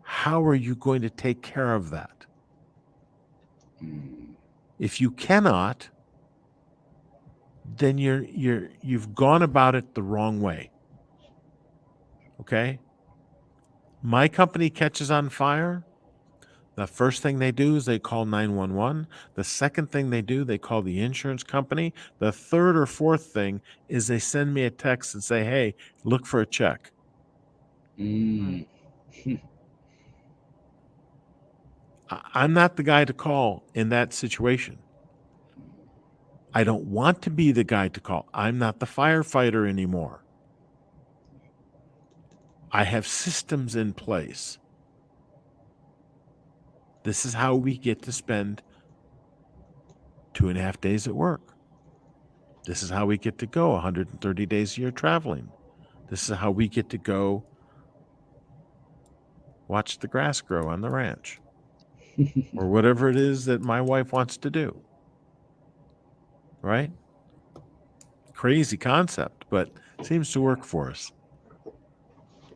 how are you going to take care of that? If you cannot, then you've gone about it the wrong way. Okay? My company catches on fire. The first thing they do is they call 911. The second thing they do, they call the insurance company. The third or fourth thing is they send me a text and say, hey, look for a check. I'm not the guy to call in that situation. I don't want to be the guy to call. I'm not the firefighter anymore. I have systems in place. This is how we get to spend 2.5 days at work. This is how we get to go 130 days a year traveling. This is how we get to go watch the grass grow on the ranch or whatever it is that my wife wants to do. Right? Crazy concept, but seems to work for us.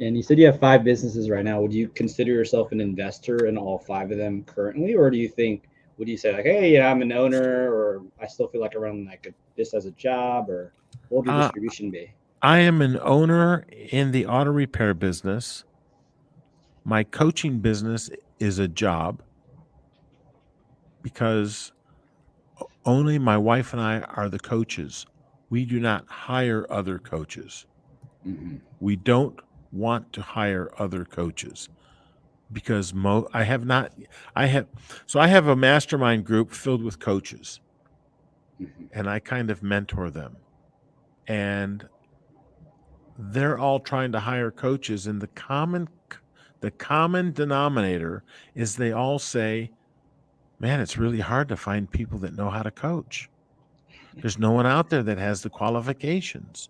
And you said you have 5 businesses right now. Would you consider yourself an investor in all 5 of them currently, or would you say like, hey, yeah, I'm an owner, or I still feel like I run this as a job, or what would your distribution be? I am an owner in the auto repair business. My coaching business is a job because only my wife and I are the coaches. We do not hire other coaches. We don't want to hire other coaches because I have a mastermind group filled with coaches, and I kind of mentor them, and they're all trying to hire coaches, and the common denominator is they all say, man, it's really hard to find people that know how to coach. There's no one out there that has the qualifications.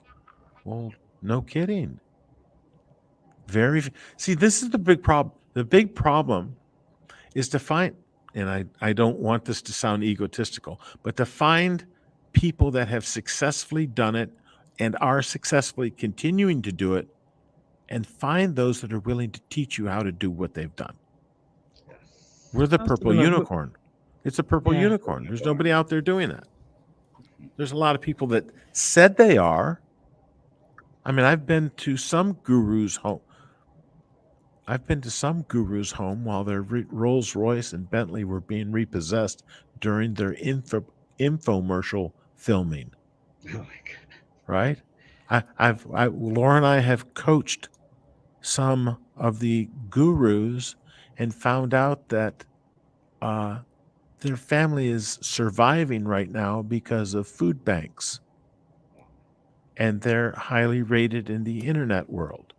Well, no kidding. See, this is the big problem. The big problem is to find, and I don't want this to sound egotistical, but to find people that have successfully done it and are successfully continuing to do it, and find those that are willing to teach you how to do what they've done. We're the purple unicorn. It's a purple unicorn. There's nobody out there doing that. There's a lot of people that said they are. I mean, I've been to some guru's home. While their Rolls Royce and Bentley were being repossessed during their infomercial filming. Oh my God. Right? Laura and I have coached some of the gurus and found out that their family is surviving right now because of food banks, and they're highly rated in the internet world.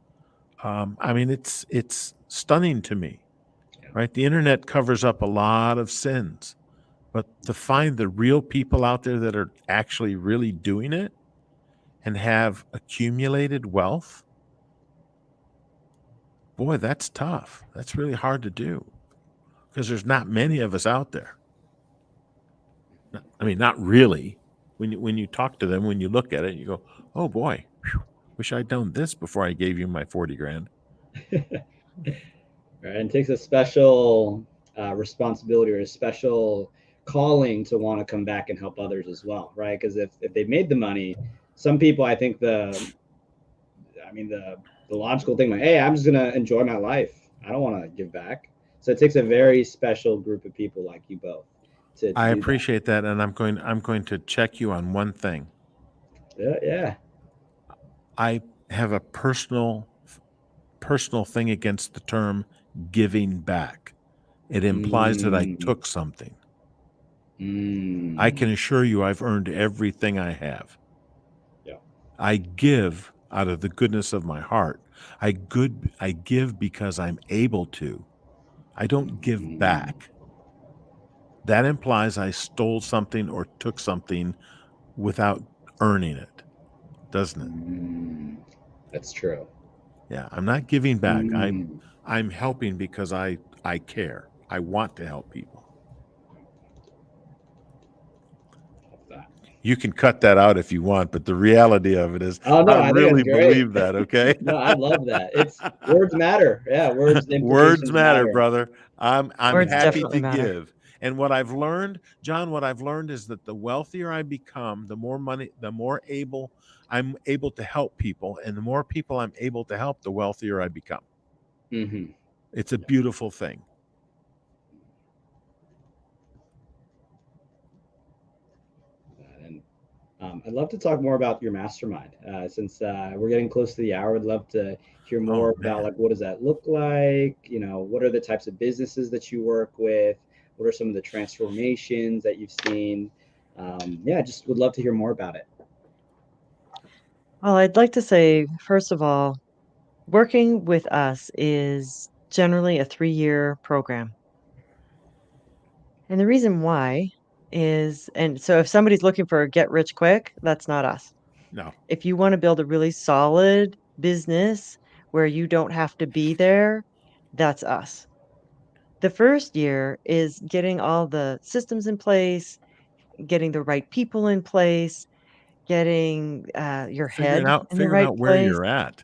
I mean, it's stunning to me, right? The internet covers up a lot of sins, but to find the real people out there that are actually really doing it and have accumulated wealth, boy, that's tough. That's really hard to do because there's not many of us out there. I mean, not really. When you talk to them, when you look at it, you go, oh boy, wish I'd done this before I gave you my 40 grand. Right, and it takes a special responsibility or a special calling to want to come back and help others as well, right? Because if they've made the money, some people, I think the logical thing, like, hey, I'm just gonna enjoy my life. I don't want to give back. So it takes a very special group of people like you both to I do that. appreciate that, and I'm going to check you on one thing. Yeah, yeah. I have a personal thing against the term giving back. It implies that I Mm, took something. I mm, can assure you I've earned everything I have. yeah. I give out of the goodness of my heart. I give because I'm able to. I don't give Mm, back. That implies I stole something or took something without earning it, doesn't it? mm. That's true. Yeah, I'm not giving back. Mm, I'm helping because I care. I want to help people. love that. You can cut that out if you want, but the reality of it is Oh I no, I think really that's great. believe that, okay? No, I love that. It's words matter. Yeah, words, the Words implications matter, matter. brother. I'm Words happy definitely to Exactly. matter. give. And what I've learned, John, what I've learned is that the wealthier I become, the more money, the more able I'm able to help people, and the more people I'm able to help, the wealthier I become. Hmm. It's a beautiful thing. And I'd love to talk more about your mastermind. Since we're getting close to the hour, I'd love to hear Oh more about man. like what does that look like? What are the types of businesses that you work with? What are some of the transformations that you've seen? Yeah, just would love to hear more about it. Well, I'd like to say, first of all, working with us is generally a 3-year program. And the reason why is, and so if somebody's looking for a get rich quick, that's not us. No. If you want to build a really solid business where you don't have to be there, that's us. The first year is getting all the systems in place, getting the right people in place, getting your head in the Figuring right out where place. you're at.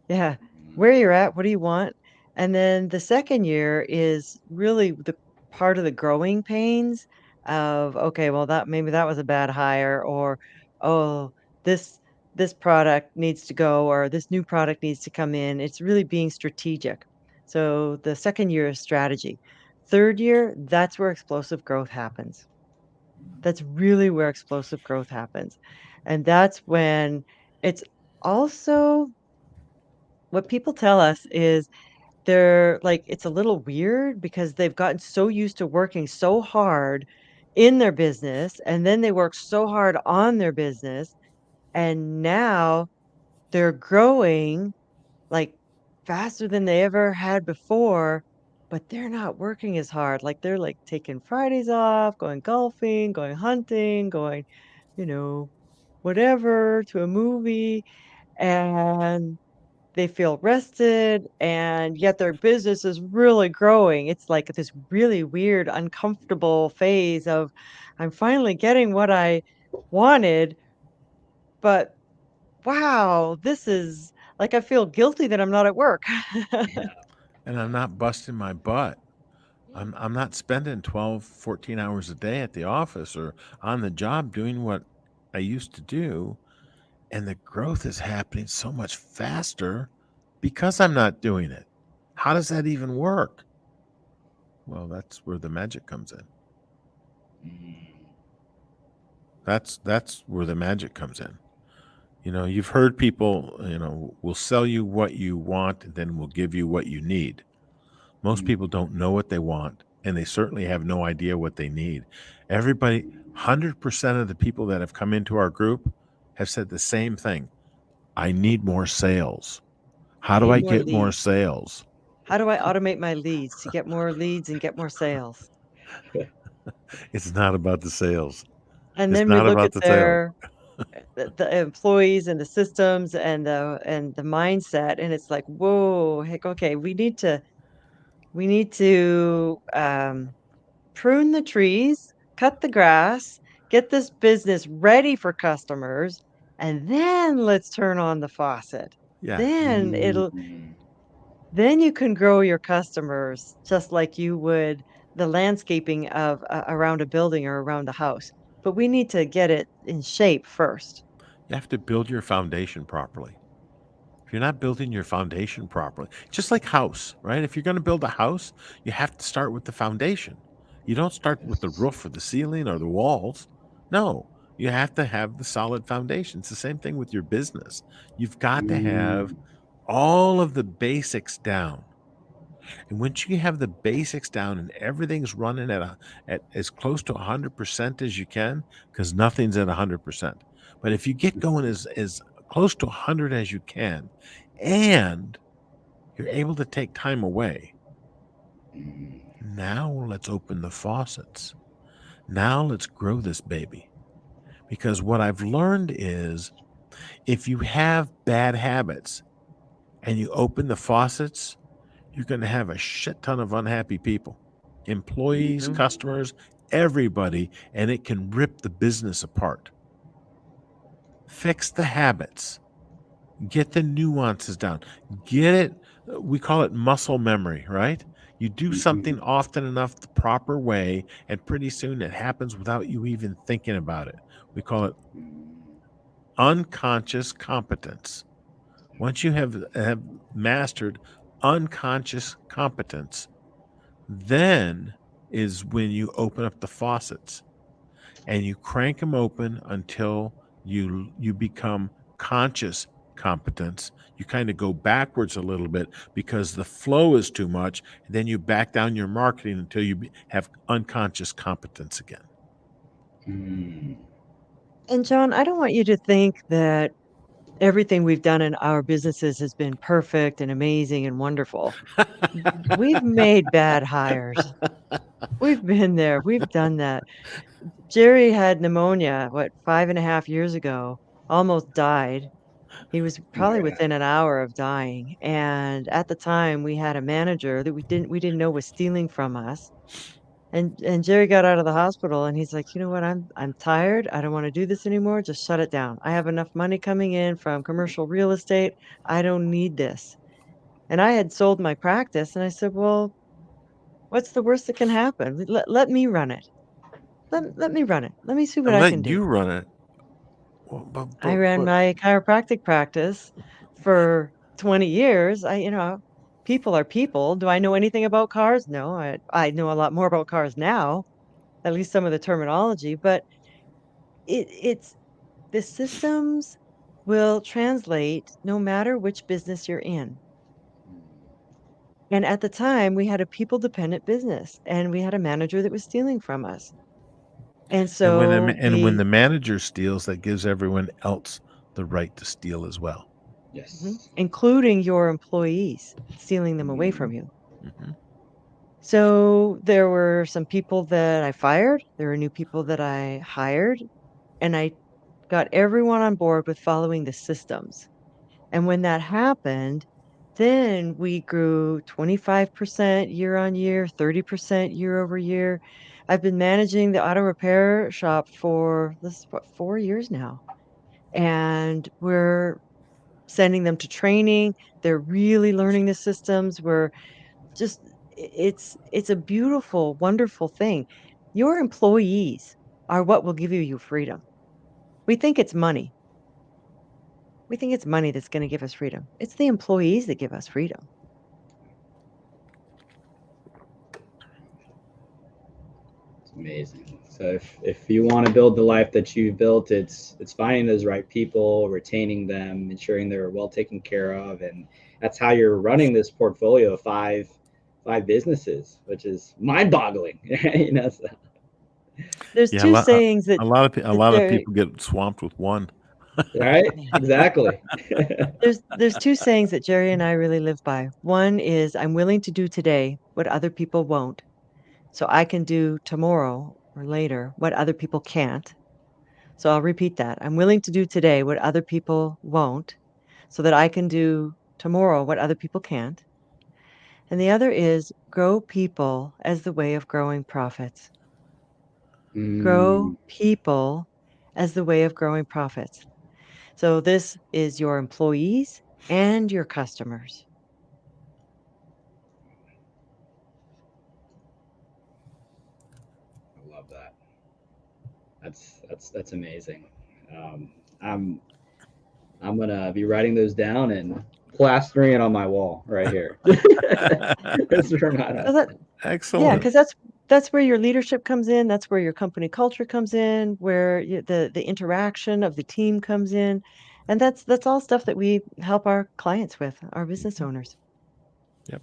Yeah, where you're at, what do you want? And then the second year is really the part of the growing pains of, okay, well, that maybe that was a bad hire, or oh, this this product needs to go, or this new product needs to come in. It's really being strategic. So the second year is strategy. Third year, that's where explosive growth happens. That's really where explosive growth happens. And that's when it's also what people tell us is they're like, it's a little weird because they've gotten so used to working so hard in their business, and then they work so hard on their business, and now they're growing like faster than they ever had before, but they're not working as hard. Like they're like taking Fridays off, going golfing, going hunting, going, you know, whatever to a movie. And they feel rested, and yet their business is really growing. It's like this really weird, uncomfortable phase of, I'm finally getting what I wanted, but wow, this is like I feel guilty that I'm not at work. Yeah. And I'm not busting my butt. Mm. I'm not spending 12, 14 hours a day at the office or on the job doing what I used to do. And the growth is happening so much faster because I'm not doing it. How does that even work? Well, that's where the magic comes in. Mm, That's where the magic comes in. You've heard people, will sell you what you want and then will give you what you need. Most mm, people don't know what they want, and they certainly have no idea what they need. Everybody, 100% of the people that have come into our group have said the same thing. I need more sales. How I do need I more get more leads. sales? How do I automate my leads to get more leads and get more sales? It's not about the sales. And It's then we not look about at the sales. the employees and the systems and the mindset, and it's like, whoa, heck, okay, we need to prune the trees, cut the grass, get this business ready for customers, and then let's turn on the faucet. Yeah. Then it'll mm. then you can grow your customers just like you would the landscaping of around a building or around a house. But we need to get it in shape first. You have to build your foundation properly. if you're not building your foundation properly, just like house, right? If you're going to build a house, you have to start with the foundation. You don't start with the Yes. roof or the ceiling or the walls. No, you have to have the solid foundation. It's the same thing with your business. You've got to have Mm, all of the basics down. And once you have the basics down and everything's running at as close to 100% as you can, because nothing's at 100%. But if you get going as close to 100 as you can, and you're able to take time away, mm, now let's open the faucets. Now let's grow this baby. Because what I've learned is if you have bad habits and you open the faucets, you're going to have a shit ton of unhappy people, employees, Mhm. customers, everybody, and it can rip the business apart. Fix the habits, get the nuances down, get it. We call it muscle memory, right? You do something mhm, often enough the proper way, and pretty soon it happens without you even thinking about it. We call it mm, unconscious competence. Once you have mastered unconscious competence, then is when you open up the faucets and you crank them open until you become conscious competence. You kind of go backwards a little bit because the flow is too much, and then you back down your marketing until you have unconscious competence again. mm. And John, I don't want you to think that everything we've done in our businesses has been perfect and amazing and wonderful. We've made bad hires. We've been there. We've done that. Jerry had pneumonia, what, 5.5 years ago, almost died. He was Oh my probably God. within an hour of dying. And at the time, we had a manager that we didn't know was stealing from us. And Jerry got out of the hospital and he's like, "You know what? I'm tired. I don't want to do this anymore. Just shut it down. I have enough money coming in from commercial real estate. I don't need this." And I had sold my practice and I said, "Well, what's the worst that can happen? Let me run it. Let me run it. Let me see what And I let can do." you run it. Well, I ran my chiropractic practice for 20 years. People are people. Do I know anything about cars? No, I know a lot more about cars now, at least some of the terminology, but it's the systems will translate no matter which business you're in. And at the time, we had a people dependent business and we had a manager that was stealing from us. And so and when the manager steals, that gives everyone else the right to steal as well. Mhm, Yes. including your employees, stealing them away Mm, from you. Hmm. So there were some people that I fired, there were new people that I hired, and I got everyone on board with following the systems. And when that happened, then we grew 25% year on year, 30% year over year. I've been managing the auto repair shop for this is what 4 years now. And we're sending them to training. They're really learning the systems. We're just it's a beautiful, wonderful thing. Your employees are what will give you freedom. We think it's money. We think it's money that's gonna give us freedom. It's the employees that give us freedom. it's amazing. So if you want to build the life that you've built, it's finding those right people, retaining them, ensuring they're well taken care of, and that's how you're running this portfolio of five businesses, which is mind-boggling. So, There's Yeah, 2 sayings a that lot of Jerry people get swamped with one. right? yeah. Exactly. There's 2 sayings that Jerry and I really live by. One is, "I'm willing to do today what other people won't, so I can do tomorrow or later what other people can't." So I'll repeat that. "I'm willing to do today what other people won't, so that I can do tomorrow what other people can't." And the other is, "Grow people as the way of growing profits." Grow Mm, people as the way of growing profits. So this is your employees and your customers. I love that. That's amazing. Um, I'm I'm gonna be writing those down and plastering it on my wall right here. That's from my So that, yeah, Excellent. because that's where your leadership comes in. That's where your company culture comes in. Where the interaction of the team comes in, and that's all stuff that we help our clients with, our business owners. Yep.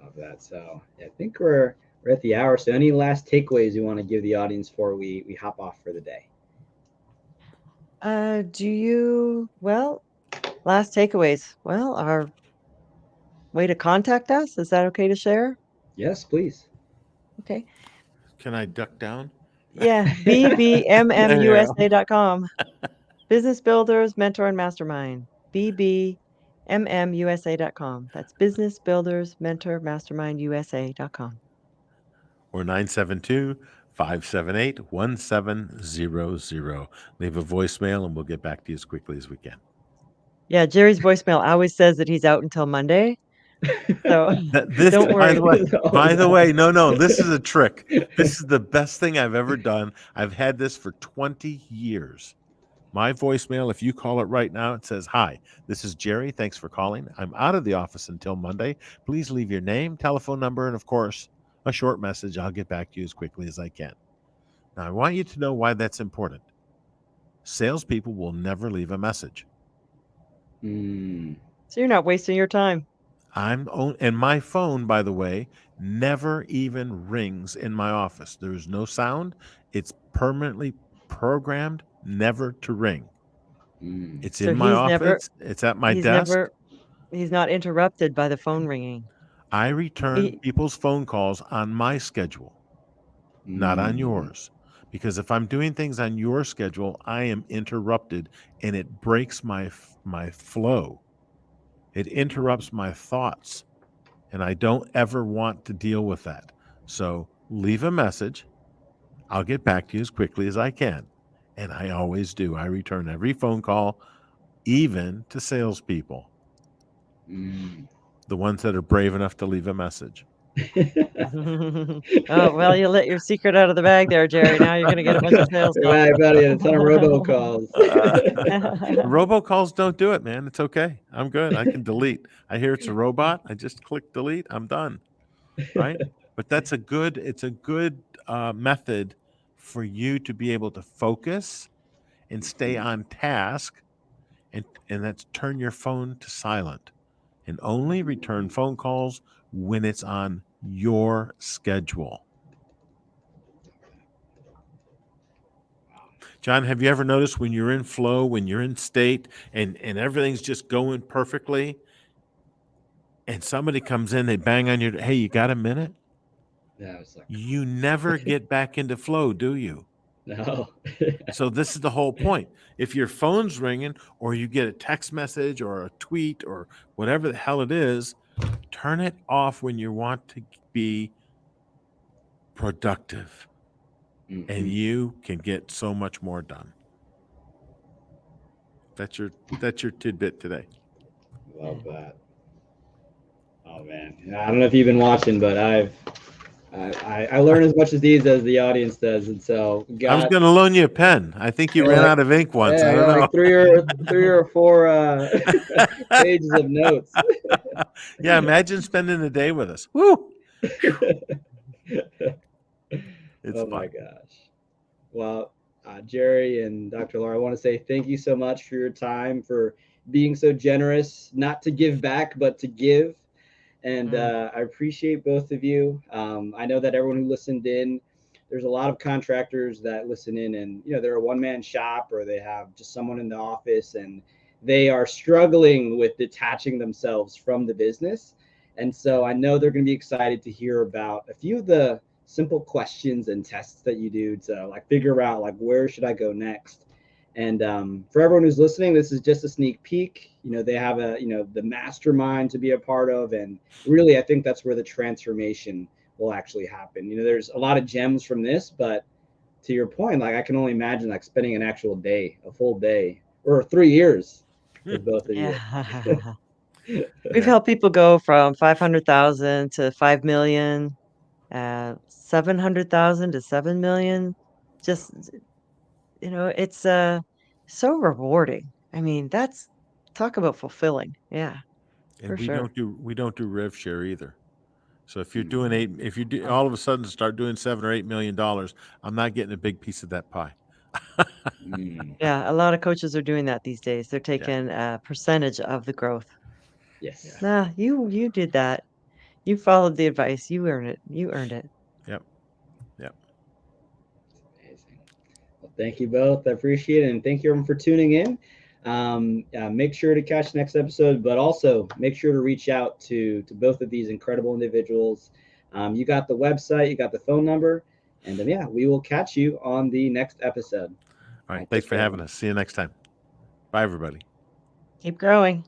Love that. So I think we're at the hour. So any last takeaways you want to give the audience before we hop off for the day? Last takeaways. Well, our way to contact us, is that okay to share? Yes, please. Okay. Can I duck down? Yeah, bbmmusa.com. Business Builders Mentor and Mastermind. bbmmusa.com. That's Business Builders Mentor Mastermind USA.com. Or 972-578-1700. Leave a voicemail and we'll get back to you as quickly as we can. Yeah, Jerry's voicemail always says that he's out until Monday. So This, don't by worry. the way, no, this is a trick. This is the best thing I've ever done. I've had this for 20 years. My voicemail, if you call it right now, it says, "Hi, this is Jerry. Thanks for calling. I'm out of the office until Monday. Please leave your name, telephone number, and of course, a short message. I'll get back to you as quickly as I can." Now, I want you to know why that's important. Salespeople will never leave a message. Mm. So you're not wasting your time. And my phone, by the way, never even rings in my office. There's no sound. It's permanently programmed never to ring. Mm. It's So in my he's never office. It's at my he's desk. never he's not interrupted by the phone ringing. I return He, people's phone calls on my schedule, not on Mm. yours. Because if I'm doing things on your schedule, I am interrupted and it breaks my flow. It interrupts my thoughts. And I don't ever want to deal with that. So leave a message. I'll get back to you as quickly as I can. And I always do. I return every phone call, even to salespeople, Mm. the ones that are brave enough to leave a message. oh, well, you let your secret out of the bag there, Jerry. Now you're going to get a bunch of sales calls. Right, buddy, a ton of robocalls. Robocalls don't do it, man. It's okay. I'm good. I can delete. I hear it's a robot. I just click delete. I'm done. Right? But it's a good method for you to be able to focus and stay on task, and that's turn your phone to silent and only return phone calls when it's on your schedule. John, have you ever noticed when you're in flow, when you're in state and everything's just going perfectly and somebody comes in, they bang on your, hey, you got a minute? Yeah, it's like, You never get back into flow, do you? no. So this is the whole point. If your phone's ringing or you get a text message or a tweet or whatever the hell it is, turn it off when you want to be productive, and Mhm. you can get so much more done. That's your tidbit today. Love that. Oh man, I don't know if you've been watching, but I learn as much as these as the audience does, and so I was got going to loan you a pen. I think you ran like out of ink once. yeah, I I don't got know. like three or four pages of notes. Yeah, imagine spending a day with us. Woo! It's Oh my fun. gosh. Well, Jerry and Dr. Laura, I want to say thank you so much for your time, for being so generous, not to give back, but to give. And I appreciate both of you. I know that everyone who listened in, there's a lot of contractors that listen in, and they're a one-man shop or they have just someone in the office, and they are struggling with detaching themselves from the business. And so I know they're going to be excited to hear about a few of the simple questions and tests that you do to like figure out like where should I go next. And for everyone who's listening, this is just a sneak peek. They have the mastermind to be a part of, and really, I think that's where the transformation will actually happen. There's a lot of gems from this, but to your point, like I can only imagine like spending an actual day, a full day, or 3 years with both of you. Yeah. We've helped people go from 500,000 to 5 million, 700,000 to 7 million. Just it's so rewarding. I mean, that's talk about fulfilling. Yeah, And for we sure. don't do rev share either. So if you're Mm. doing if you do all of a sudden start doing $7 or $8 million, I'm not getting a big piece of that pie. Mm. Yeah, a lot of coaches are doing that these days. They're Yeah. taking a percentage of the growth. Yes. Nah, you did that. You followed the advice. You earned it. You earned it. Yep. Yep. Amazing. Well, thank you both. I appreciate it. And thank you everyone for tuning in. Make sure to catch the next episode, but also make sure to reach out to both of these incredible individuals. You got the website, you got the phone number, and yeah, we will catch you on the next episode. All right. Take Thanks for care, having everyone. us. See you next time. Bye, everybody. Keep growing.